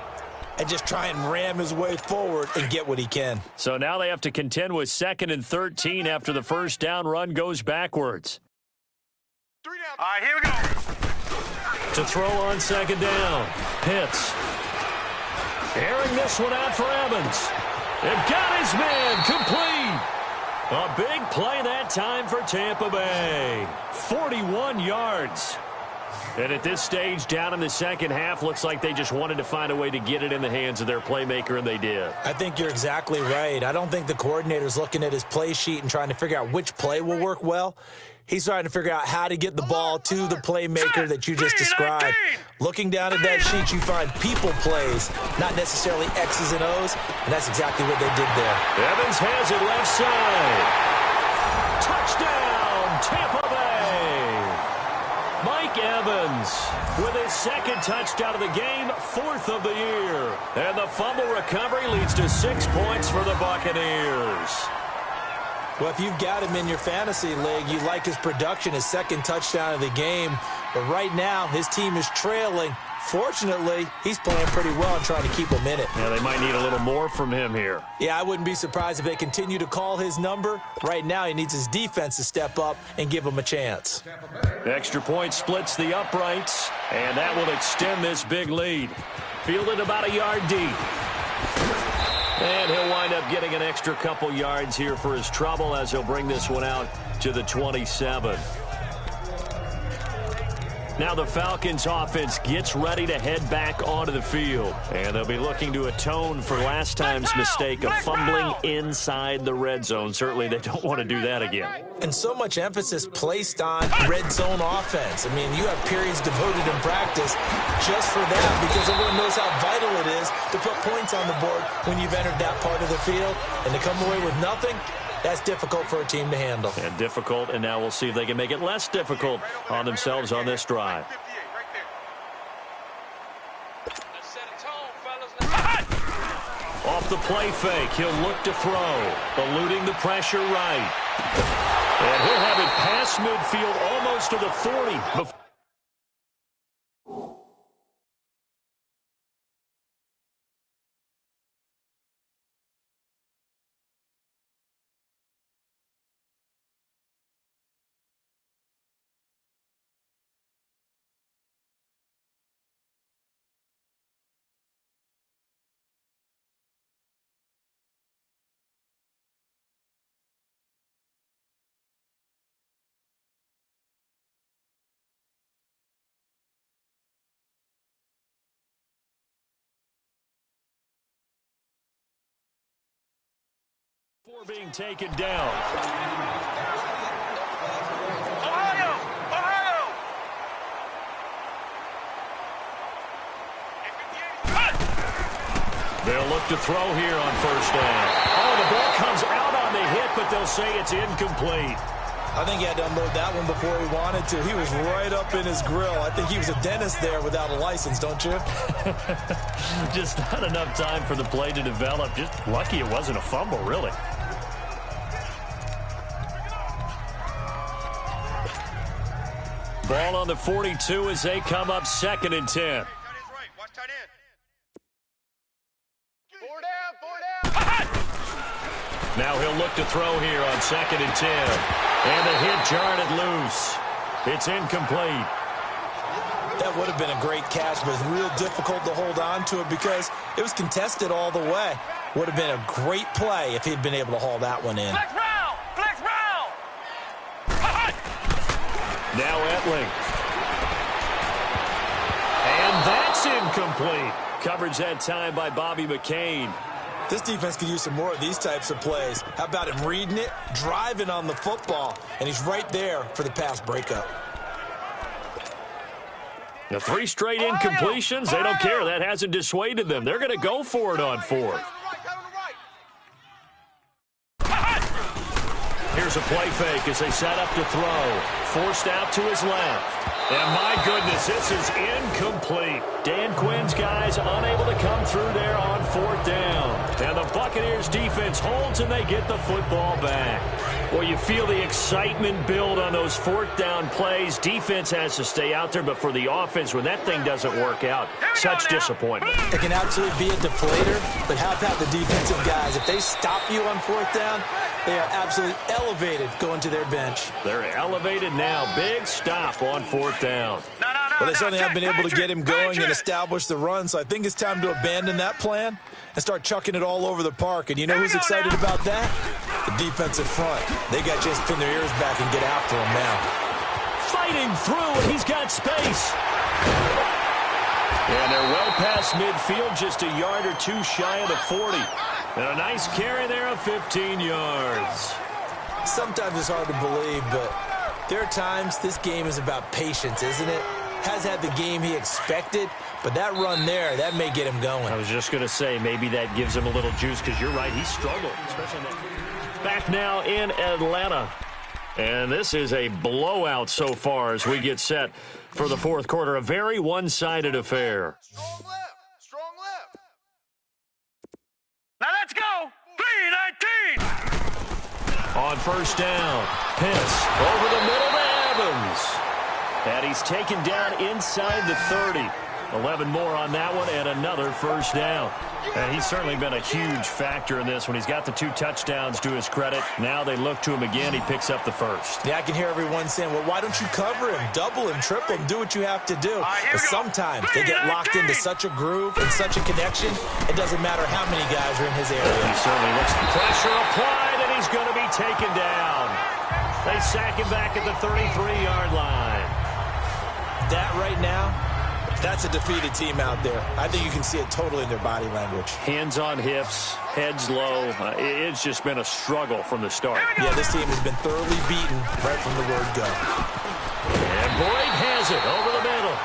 and just try and ram his way forward and get what he can. So now they have to contend with 2nd and 13 after the first down run goes backwards. 3 down. All right, here we go. To throw on second down. Pitts. Airing this one out for Evans. They've got his man complete. A big play that time for Tampa Bay. 41 yards. And at this stage, down in the second half, looks like they just wanted to find a way to get it in the hands of their playmaker, and they did. I think you're exactly right. I don't think the coordinator's looking at his play sheet and trying to figure out which play will work well. He's trying to figure out how to get the ball to the playmaker that you just described. Looking down at that sheet, you find people plays, not necessarily X's and O's, and that's exactly what they did there. Evans has it left side. Touchdown, Tampa Bay. Mike Evans with his 2nd touchdown of the game, 4th of the year. And the fumble recovery leads to 6 points for the Buccaneers. Well, if you've got him in your fantasy league, you like his production, his 2nd touchdown of the game. But right now, his team is trailing. Fortunately, he's playing pretty well and trying to keep them in it. Yeah, they might need a little more from him here. Yeah, I wouldn't be surprised if they continue to call his number. Right now, he needs his defense to step up and give him a chance. Extra point splits the uprights, and that will extend this big lead. Fielded about a yard deep. And he'll wind up getting an extra couple yards here for his trouble as he'll bring this one out to the 27. Now the Falcons offense gets ready to head back onto the field. And they'll be looking to atone for last time's mistake of fumbling inside the red zone. Certainly they don't want to do that again. And so much emphasis placed on red zone offense. I mean, you have periods devoted in practice just for that because everyone knows how vital it is to put points on the board when you've entered that part of the field. And to come away with nothing, that's difficult for a team to handle. And difficult, and now we'll see if they can make it less difficult on themselves on this drive. Off the play fake, he'll look to throw, eluding the pressure right. And he'll have it past midfield almost to the 40. Being taken down. Ohio! Ohio! They'll look to throw here on first down. Oh, the ball comes out on the hit, but they'll say it's incomplete. I think he had to unload that one before he wanted to. He was right up in his grill. I think he was a dentist there without a license, don't you? Just not enough time for the play to develop. Just lucky it wasn't a fumble, really. Ball on the 42 as they come up 2nd and 10. Now he'll look to throw here on 2nd and 10. And the hit jarred it loose. It's incomplete. That would have been a great catch, but it's real difficult to hold on to it because it was contested all the way. Would have been a great play if he'd been able to haul that one in. Flex round! Flex round! Now Etling. And that's incomplete. Coverage that time by Bobby McCain. This defense could use some more of these types of plays. How about him reading it, driving on the football, and he's right there for the pass breakup. The 3 straight incompletions, they don't care. That hasn't dissuaded them. They're going to go for it on 4th. Here's a play fake as they set up to throw. Forced out to his left. And my goodness, this is incomplete. Dan Quinn's guys unable to come through there on 4th down. And the Buccaneers defense holds and they get the football back. Well, you feel the excitement build on those 4th down plays. Defense has to stay out there, but for the offense, when that thing doesn't work out, such disappointment. It can absolutely be a deflator, but how about the defensive guys? If they stop you on 4th down, they are absolutely elevated going to their bench. They're elevated now. Big stop on 4th down. Well, they certainly have been able to get him going and establish the run, so I think it's time to abandon that plan and start chucking it all over the park. And you know who's excited about that? The defensive front. They got just pin their ears back and get after him now. Fighting through, and he's got space. And they're well past midfield, just a yard or 2 shy of the 40. And a nice carry there of 15 yards. Sometimes it's hard to believe, but there are times this game is about patience, isn't it? Has had the game he expected, but that run there, that may get him going. I was just going to say, maybe that gives him a little juice, because you're right, he struggled. Especially back now in Atlanta. And this is a blowout so far as we get set for the 4th quarter. A very one-sided affair. Strong left. Strong left. Now let's go. 3-19. On 1st down, Pitts over the middle to Evans. And he's taken down inside the 30. 11 more on that one and another 1st down. And he's certainly been a huge factor in this when he's got the 2 touchdowns to his credit. Now they look to him again. He picks up the 1st. Yeah, I can hear everyone saying, well, why don't you cover him, double him, triple him, do what you have to do. But sometimes they get locked into such a groove and such a connection, it doesn't matter how many guys are in his area. He certainly looks pressure applied, and he's going to be taken down. They sack him back at the 33-yard line. That right now, that's a defeated team out there. I think you can see it totally in their body language. Hands on hips, heads low. It's just been a struggle from the start. Yeah, this team has been thoroughly beaten right from the word go. And Boyd has it over the middle.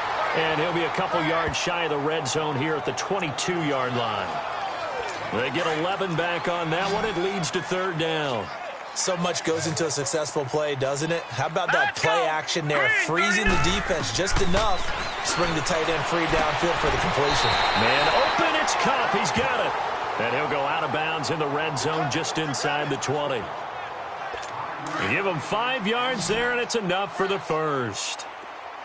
And he'll be a couple yards shy of the red zone here at the 22-yard line. They get 11 back on that one. It leads to 3rd down. So much goes into a successful play, doesn't it? How about that play action there? Freezing the defense just enough to bring the tight end free downfield for the completion. Man open, it's Cup. He's got it. And he'll go out of bounds in the red zone just inside the 20. You give him 5 yards there, and it's enough for the 1st.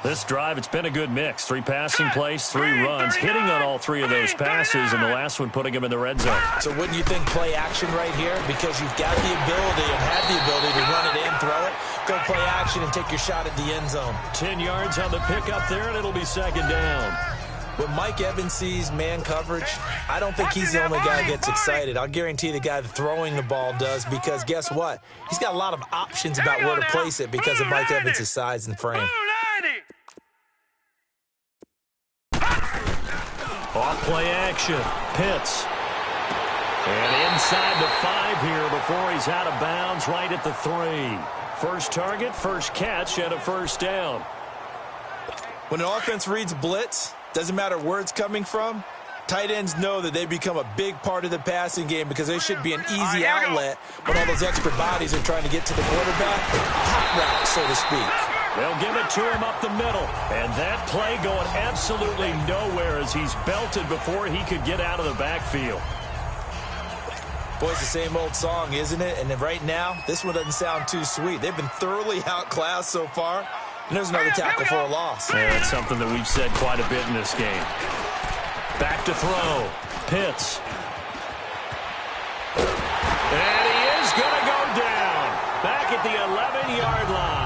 This drive, it's been a good mix. 3 passing plays, 3 runs, hitting on all 3 of those passes, and the last one putting him in the red zone. So wouldn't you think play action right here? Because you've got the ability and had the ability to run it in, throw it, go play action, and take your shot at the end zone. 10 yards on the pickup there, and it'll be 2nd down. When Mike Evans sees man coverage, I don't think he's the only guy that gets excited. I'll guarantee the guy throwing the ball does, because guess what? He's got a lot of options about where to place it because of Mike Evans' size and frame. Off play action, Pitts. And inside the 5 here before he's out of bounds right at the 3. First target, first catch, and a 1st down. When an offense reads blitz, doesn't matter where it's coming from, tight ends know that they become a big part of the passing game because they should be an easy outlet when all those extra bodies are trying to get to the quarterback. Hot route, so to speak. They'll give it to him up the middle. And that play going absolutely nowhere as he's belted before he could get out of the backfield. Boy, it's the same old song, isn't it? And right now, this one doesn't sound too sweet. They've been thoroughly outclassed so far. And there's another tackle for a loss. Yeah, that's something that we've said quite a bit in this game. Back to throw. Pitts. And he is going to go down. Back at the 11-yard line.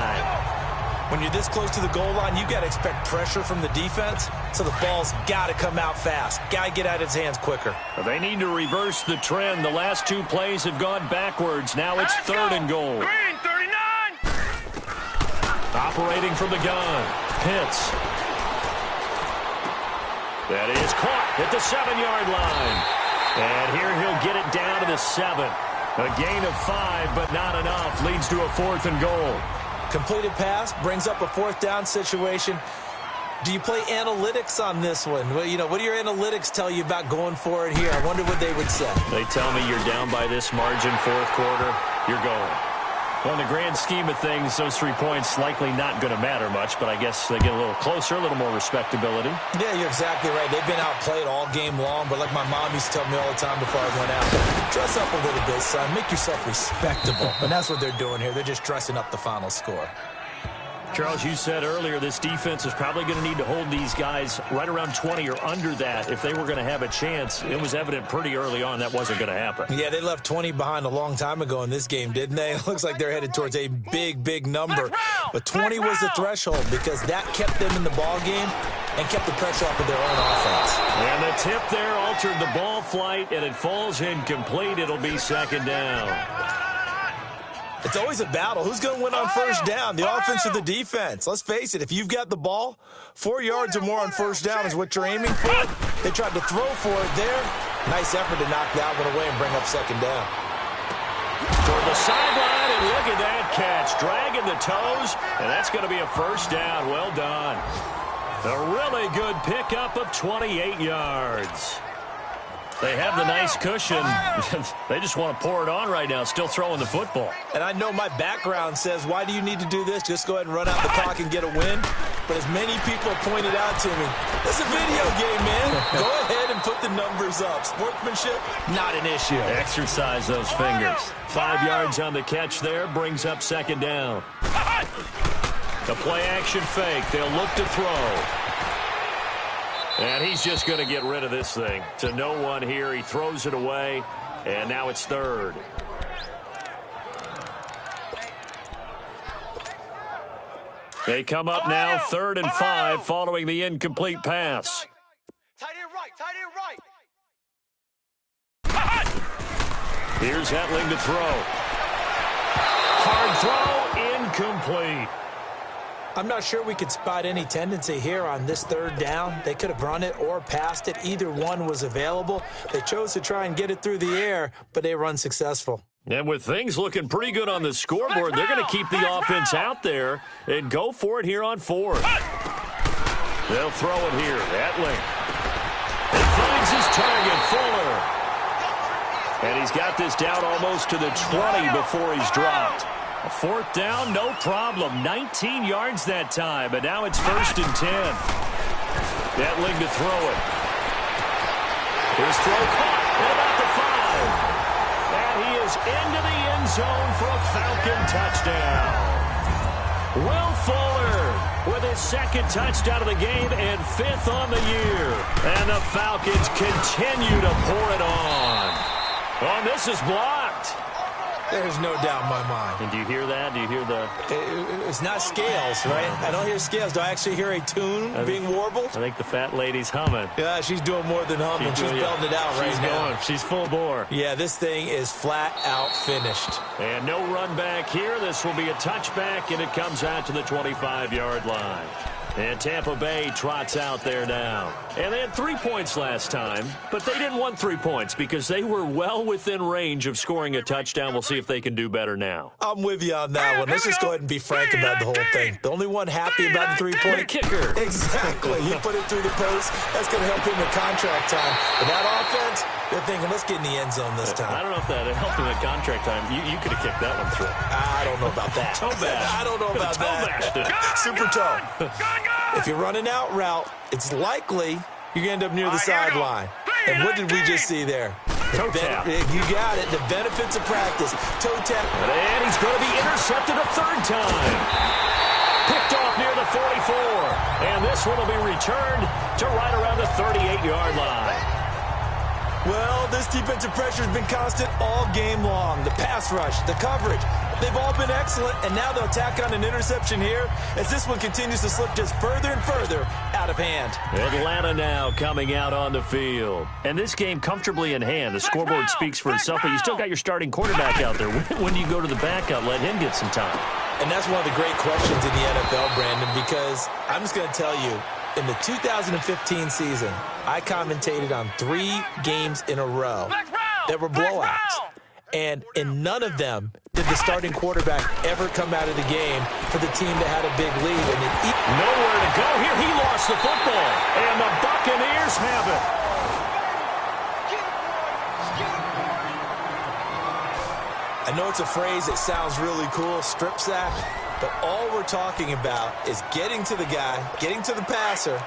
When you're this close to the goal line, you got to expect pressure from the defense, so the ball's got to come out fast. Got to get out of his hands quicker. They need to reverse the trend. The last two plays have gone backwards. Now it's third and goal. Green, 39. Operating from the gun. Pitts. That is caught at the 7-yard line. And here he'll get it down to the 7. A gain of 5, but not enough. Leads to a 4th and goal. Completed pass brings up a 4th down situation. Do you play analytics on this one? Well, what do your analytics tell you about going for it here? I wonder what they would say. They tell me you're down by this margin, fourth quarter, you're going. Well, in the grand scheme of things, those 3 points likely not going to matter much, but I guess they get a little closer, a little more respectability. Yeah, you're exactly right. They've been outplayed all game long, but like my mom used to tell me all the time before I went out, dress up a little bit, son. Make yourself respectable. And that's what they're doing here. They're just dressing up the final score. Charles, you said earlier this defense is probably going to need to hold these guys right around 20 or under that if they were going to have a chance. It was evident pretty early on that wasn't going to happen. Yeah, they left 20 behind a long time ago in this game, didn't they? It looks like they're headed towards a big, big number. But 20 was the threshold because that kept them in the ball game and kept the pressure off of their own offense. And the tip there altered the ball flight, and it falls incomplete. It'll be second down. It's always a battle. Who's going to win on first down, the offense or the defense? Let's face it, if you've got the ball, 4 yards or more on first down is what you're aiming for. They tried to throw for it there. Nice effort to knock that one away and bring up second down. Toward the sideline, and look at that catch. Dragging the toes, and that's going to be a first down. Well done. A really good pickup of 28 yards. They have the nice cushion. They just want to pour it on right now, still throwing the football. And I know my background says, why do you need to do this? Just go ahead and run out the clock and get a win. But as many people have pointed out to me, it's a video game, man. Go ahead and put the numbers up. Sportsmanship, not an issue. Exercise those fingers. 5 yards on the catch there, brings up second down. The play action fake. They'll look to throw. And he's just going to get rid of this thing. To no one here. He throws it away. And now it's third. They come up now, 3rd and 5, following the incomplete pass. Tight end right. Here's Hetling to throw. Hard throw, incomplete. I'm not sure we could spot any tendency here on this 3rd down. They could have run it or passed it. Either one was available. They chose to try and get it through the air, but they were unsuccessful. And with things looking pretty good on the scoreboard, they're going to keep the offense out there and go for it here on 4th. They'll throw it here. Hetling. He finds his target, Fuller. And he's got this down almost to the 20 before he's dropped. A 4th down, no problem. 19 yards that time, but now it's 1st and 10. Hetling to throw it. His throw caught at about the 5. And he is into the end zone for a Falcon touchdown. Will Fuller with his 2nd touchdown of the game and 5th on the year. And the Falcons continue to pour it on. Oh, this is blocked. There's no doubt in my mind. And do you hear that? Do you hear the... It's not scales, right? I don't hear scales. Do I actually hear a tune being warbled? I think the fat lady's humming. Yeah, she's doing more than humming. She's belting it out right now. She's full bore. Yeah, this thing is flat out finished. And no run back here. This will be a touchback, and it comes out to the 25-yard line. And Tampa Bay trots out there now. And they had 3 points last time, but they didn't want 3 points because they were well within range of scoring a touchdown. We'll see if they can do better now. I'm with you on that one. Let's just go ahead and be frank about the whole thing. The only one happy about the 3-point kicker. Exactly. He put it through the post. That's going to help him with contract time. But that offense, they're thinking, let's get in the end zone this time. I don't know if that helped him at contract time. You could have kicked that one through. I don't know about that. Toe bash. I don't know about that. Super toe. If you're running out route, it's likely you're going to end up near the sideline. And what did we just see there? Toe tap. You got it. The benefits of practice. Toe tap. And he's going to be intercepted a 3rd time. Picked off near the 44. And this one will be returned to right around the 38-yard line. Well, this defensive pressure has been constant all game long. The pass rush, the coverage, They've all been excellent, and now they'll tack on an interception here as this one continues to slip just further and further out of hand. Atlanta now coming out on the field. And this game comfortably in hand. The scoreboard speaks for itself, but you still got your starting quarterback out there. When do you go to the backup, let him get some time? And that's one of the great questions in the NFL, Brandon, because I'm just going to tell you, in the 2015 season, I commentated on 3 games in a row that were blowouts. And in none of them did the starting quarterback ever come out of the game for the team that had a big lead. And nowhere to go here. He lost the football. And the Buccaneers have it. I know it's a phrase that sounds really cool, strip sack, but all we're talking about is getting to the guy, getting to the passer,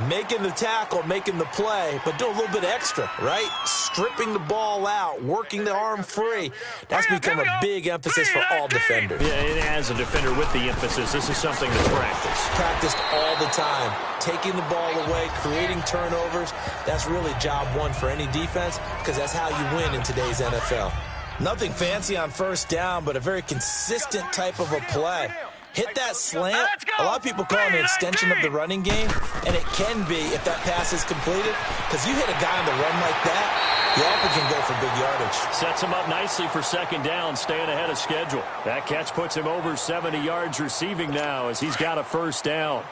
making the tackle, making the play, but do a little bit extra, right? Stripping the ball out, working the arm free. That's become a big emphasis for all defenders. Yeah, and as a defender with the emphasis, this is something that's practiced. Practiced all the time. Taking the ball away, creating turnovers. That's really job one for any defense because that's how you win in today's NFL. Nothing fancy on first down, but a very consistent type of a play. Hit that slant. A lot of people call it an extension of the running game, and it can be if that pass is completed, because you hit a guy on the run like that, you often can go for big yardage. Sets him up nicely for second down, staying ahead of schedule. That catch puts him over 70 yards receiving now as he's got a first down.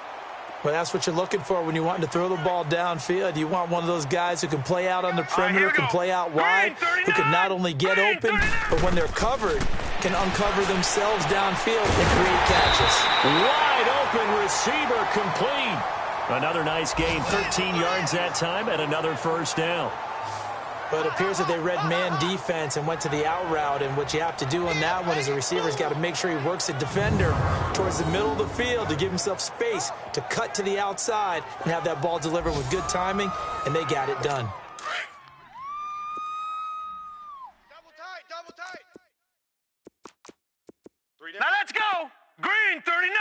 Well, that's what you're looking for when you want to throw the ball downfield. You want one of those guys who can play out on the perimeter, can play out wide, who can not only get open, but when they're covered, can uncover themselves downfield and create catches. Wide open receiver complete. Another nice gain, 13 yards that time, and another first down. But it appears that they read man defense and went to the out route, and what you have to do on that one is the receiver's got to make sure he works the defender towards the middle of the field to give himself space to cut to the outside and have that ball delivered with good timing, and they got it done. Double tight. Now let's go. Green 39.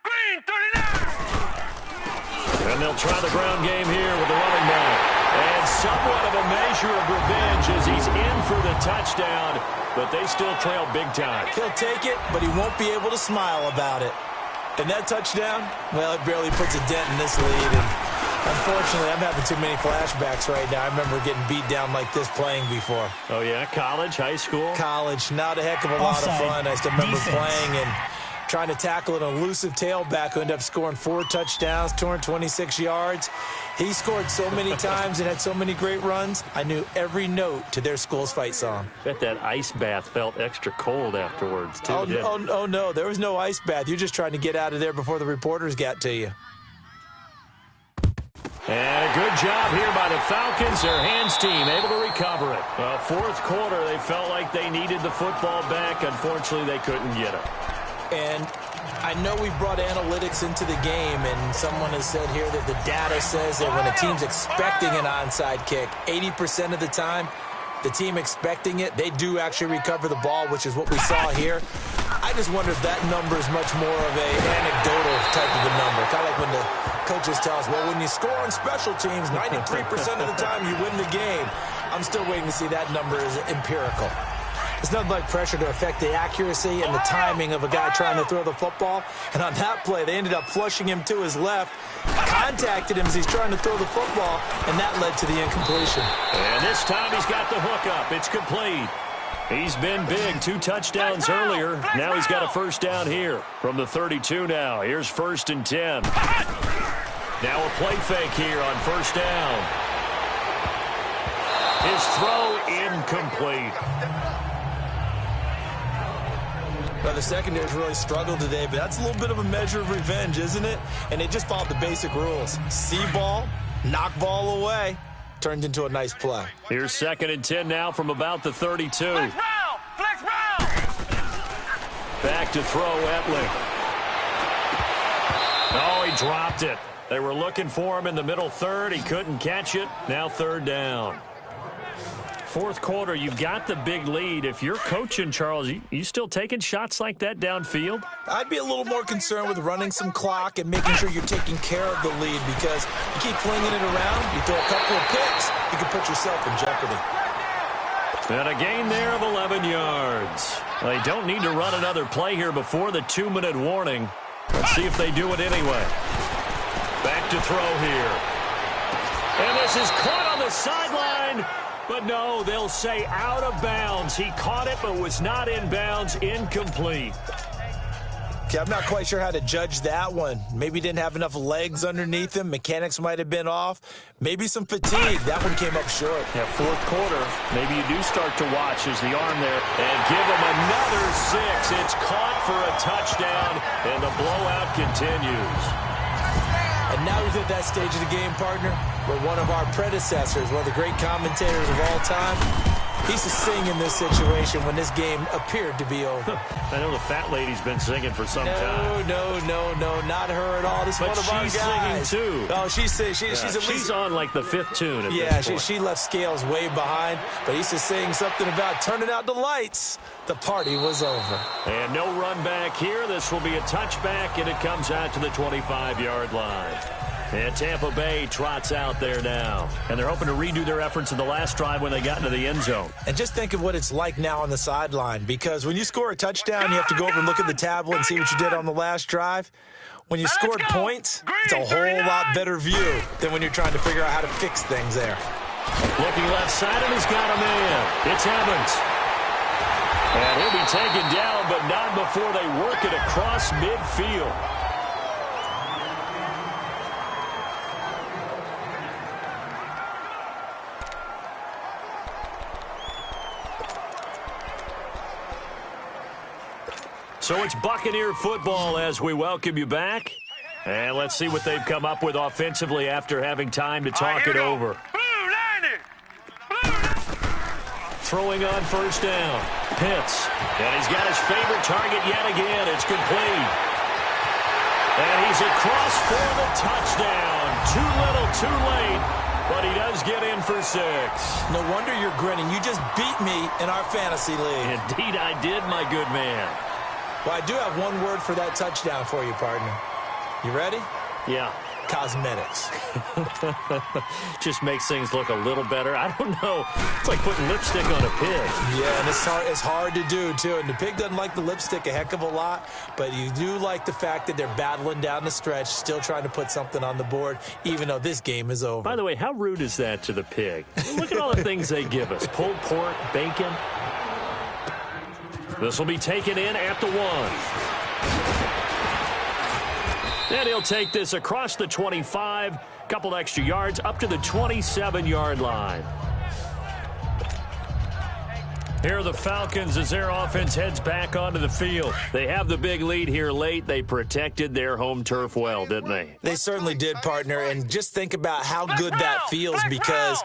Green 39. And they'll try the ground game here with the running back. And somewhat of a measure of revenge as he's in for the touchdown, but they still trail big time. He'll take it, but he won't be able to smile about it. And that touchdown, well, it barely puts a dent in this lead. And unfortunately, I'm having too many flashbacks right now. I remember getting beat down like this playing before. Oh, yeah? College, high school? College. Not a heck of a lot of fun. I still remember playing and trying to tackle an elusive tailback who ended up scoring 4 touchdowns, 226 yards. He scored so many times and had so many great runs, I knew every note to their school's fight song. Bet that ice bath felt extra cold afterwards, too. Oh, no, there was no ice bath. You're just trying to get out of there before the reporters got to you. And a good job here by the Falcons. Their hands team able to recover it. Well, fourth quarter, they felt like they needed the football back. Unfortunately, they couldn't get it. And I know we've brought analytics into the game, and someone has said here that the data says that when a team's expecting an onside kick, 80% of the time, the team expecting it, they do actually recover the ball, which is what we saw here. I just wonder if that number is much more of an anecdotal type of a number. Kind of like when the coaches tell us, well, when you score on special teams, 93% of the time you win the game. I'm still waiting to see that number is empirical. It's nothing like pressure to affect the accuracy and the timing of a guy trying to throw the football. And on that play, they ended up flushing him to his left, contacted him as he's trying to throw the football, and that led to the incompletion. And this time he's got the hook up. It's complete. He's been big. 2 touchdowns earlier. Now he's got a first down here from the 32 now. Here's 1st and 10. Now a play fake here on first down. His throw incomplete. Well, the secondary's really struggled today, but that's a little bit of a measure of revenge, isn't it? And they just followed the basic rules. See ball, knock ball away, turned into a nice play. Here's 2nd and 10 now from about the 32. Flex round. Back to throw Etling. Oh, he dropped it. They were looking for him in the middle third. He couldn't catch it. Now 3rd down. Fourth quarter, you've got the big lead. If you're coaching, Charles, you still taking shots like that downfield? I'd be a little more concerned with running some clock and making sure you're taking care of the lead, because you keep flinging it around, you throw a couple of picks, you can put yourself in jeopardy. And a gain there of 11 yards. They don't need to run another play here before the 2-minute warning. Let's see if they do it anyway. Back to throw here. And this is caught on the sideline. But no, they'll say out of bounds. He caught it but was not in bounds. Incomplete. Okay, I'm not quite sure how to judge that one. Maybe didn't have enough legs underneath him. Mechanics might have been off. Maybe some fatigue. That one came up short. Yeah, fourth quarter. Maybe you do start to watch as the arm there. And give him another 6. It's caught for a touchdown, and the blowout continues. And now we're at that stage of the game, partner, where one of our predecessors, one of the great commentators of all time, he used to sing in this situation when this game appeared to be over. I know the fat lady's been singing for some time. No, not her at all. This is one of our guys. But she's singing, too. Oh, she's at least... She's on, like, the 5th tune at this point. Yeah, she left Scales way behind, but he used to sing something about turning out the lights. The party was over. And no run back here. This will be a touchback, and it comes out to the 25-yard line. And Tampa Bay trots out there now. And they're hoping to redo their efforts in the last drive when they got into the end zone. And just think of what it's like now on the sideline, because when you score a touchdown, you have to go over and look at the tablet and see what you did on the last drive. When you scored points, it's a whole lot better view than when you're trying to figure out how to fix things there. Looking left side, and he's got a man. It's Evans. And he'll be taken down, but not before they work it across midfield. So it's Buccaneer football as we welcome you back. And let's see what they've come up with offensively after having time to talk it over. Throwing on first down. Pitts. And he's got his favorite target yet again. It's complete. And he's across for the touchdown. Too little, too late. But he does get in for 6. No wonder you're grinning. You just beat me in our fantasy league. Indeed I did, my good man. Well, I do have one word for that touchdown for you, partner. You ready? Yeah. Cosmetics. Just makes things look a little better. I don't know. It's like putting lipstick on a pig. Yeah, and it's hard to do, too. And the pig doesn't like the lipstick a heck of a lot, but you do like the fact that they're battling down the stretch, still trying to put something on the board, even though this game is over. By the way, how rude is that to the pig? Look at all the things they give us. Pulled pork, bacon. This will be taken in at the 1. And he'll take this across the 25, couple extra yards, up to the 27-yard line. Here are the Falcons as their offense heads back onto the field. They have the big lead here late. They protected their home turf well, didn't they? They certainly did, partner. And just think about how good that feels, because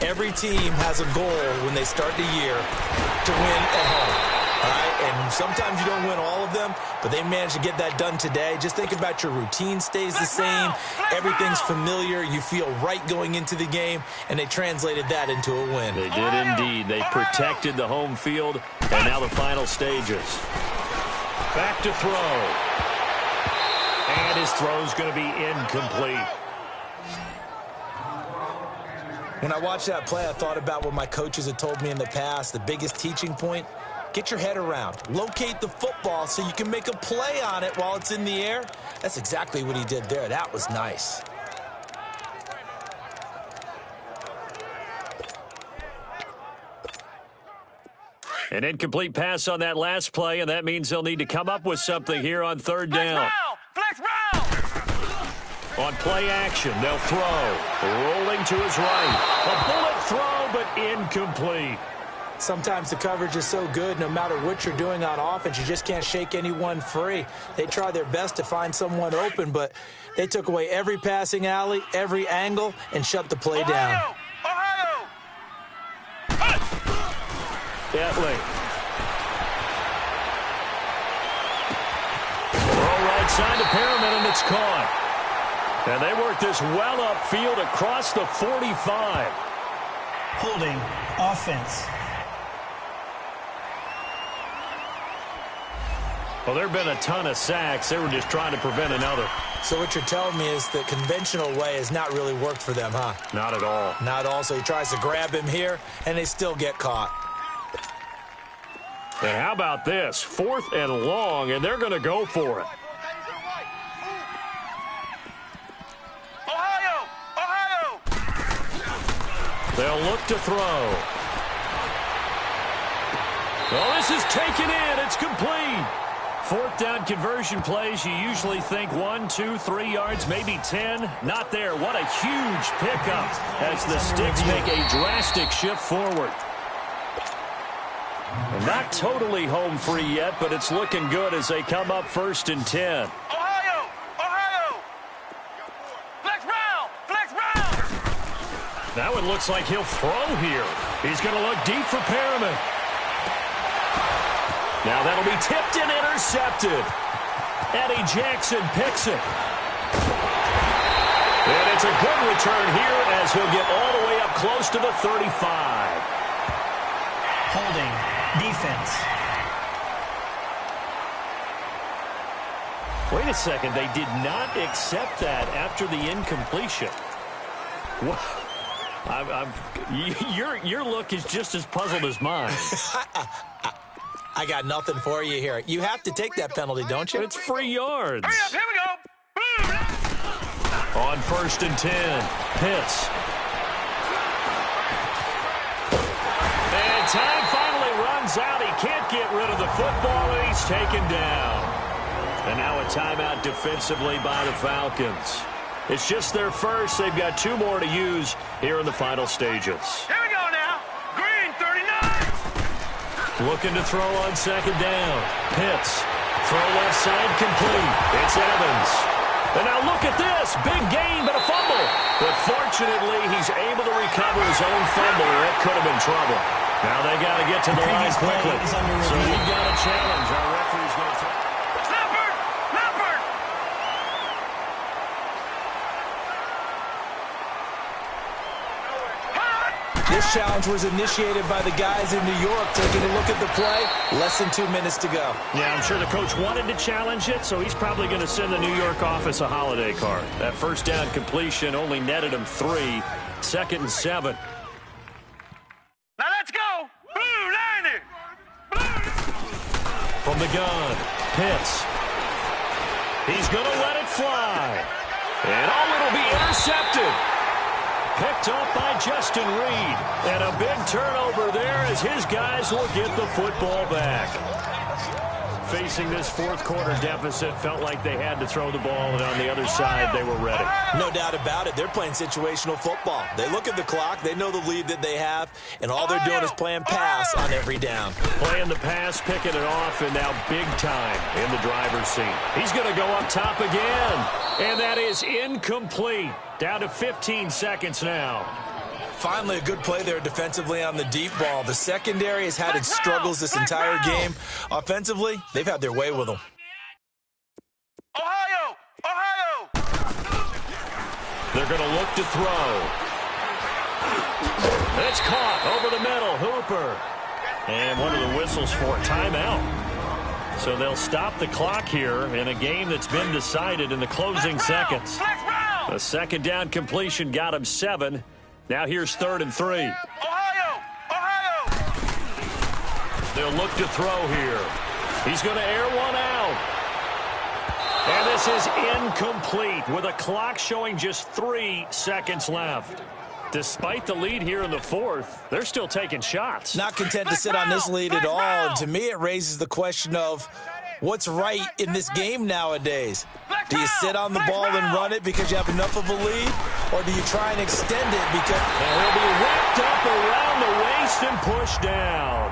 every team has a goal when they start the year to win at home. All right, and sometimes you don't win all of them, but they managed to get that done today. Just think about your routine stays the same. Everything's familiar. You feel right going into the game, and they translated that into a win. They did indeed. They protected the home field, and now the final stages. Back to throw. And his throw's going to be incomplete. When I watched that play, I thought about what my coaches had told me in the past. The biggest teaching point: get your head around. Locate the football so you can make a play on it while it's in the air. That's exactly what he did there. That was nice. An incomplete pass on that last play, and that means they'll need to come up with something here on third down. Flex round! On play action, they'll throw. Rolling to his right. A bullet throw, but incomplete. Sometimes the coverage is so good, no matter what you're doing on offense, you just can't shake anyone free. They try their best to find someone open, but they took away every passing alley, every angle, and shut the play down. Ohio! Bentley. Throw right side to Perriman, and it's caught. And they work this well upfield across the 45. Holding offense. Well, there have been a ton of sacks. They were just trying to prevent another. So what you're telling me is the conventional way has not really worked for them, huh? Not at all. Not at all. So he tries to grab him here, and they still get caught. And how about this? 4th and long, and they're going to go for it. Ohio! Ohio! They'll look to throw. Well, this is taken in. It's complete. 4th down conversion plays, you usually think 1, 2, 3 yards, maybe 10. Not there. What a huge pickup as the Sticks make a drastic shift forward. And not totally home free yet, but it's looking good as they come up 1st and 10. Ohio! Ohio! Flex round! Flex round! That one looks like he'll throw here. He's going to look deep for Perriman. Now that'll be tipped and intercepted. Eddie Jackson picks it. And it's a good return here as he'll get all the way up close to the 35. Holding. Defense. Wait a second. They did not accept that after the incompletion. Your look is just as puzzled as mine. I got nothing for you here. You have to take that penalty, don't you? It's free yards. Hurry up, here we go! Boom! On 1st and 10, Pitts. And time finally runs out. He can't get rid of the football, and he's taken down. And now a timeout defensively by the Falcons. It's just their first. They've got 2 more to use here in the final stages. Here we go now! Green 39! Looking to throw on 2nd down. Pitts. Throw left side complete. It's Evans. And now look at this. Big gain, but a fumble. But fortunately, he's able to recover his own fumble. That could have been trouble. Now they got to get to the line quickly. So we've got a challenge. Our referee's going to take. Leopard! Leopard! This challenge was initiated by the guys in New York taking a look at the play. Less than 2 minutes to go. Yeah, I'm sure the coach wanted to challenge it, so he's probably going to send the New York office a holiday card. That 1st down completion only netted him 3. 2nd and 7. Now let's go! Blue 90! From the gun, Pitts. He's going to let it fly. And it'll be intercepted. Picked up by Justin Reed. And a big turnover there as his guys will get the football back. Facing this 4th quarter deficit, felt like they had to throw the ball, and on the other side, they were ready. No doubt about it. They're playing situational football. They look at the clock. They know the lead that they have, and all they're doing is playing pass on every down. Playing the pass, picking it off, and now big time in the driver's seat. He's going to go up top again, and that is incomplete. Down to 15 seconds now. Finally, a good play there defensively on the deep ball. The secondary has had its struggles this entire game. Offensively, they've had their way with them. Ohio! Ohio! They're going to look to throw. It's caught over the middle. Hooper. And one of the whistles for a timeout. So they'll stop the clock here in a game that's been decided in the closing seconds. A 2nd down completion got him 7. Now here's 3rd and 3. Ohio! Ohio! They'll look to throw here. He's going to air one out. And this is incomplete with a clock showing just 3 seconds left. Despite the lead here in the 4th, they're still taking shots. Not content to sit on this lead at all. And to me, it raises the question of what's right in this game nowadays. Do you sit on the ball and run it because you have enough of a lead? Or do you try and extend it because... And he'll be wrapped up around the waist and pushed down.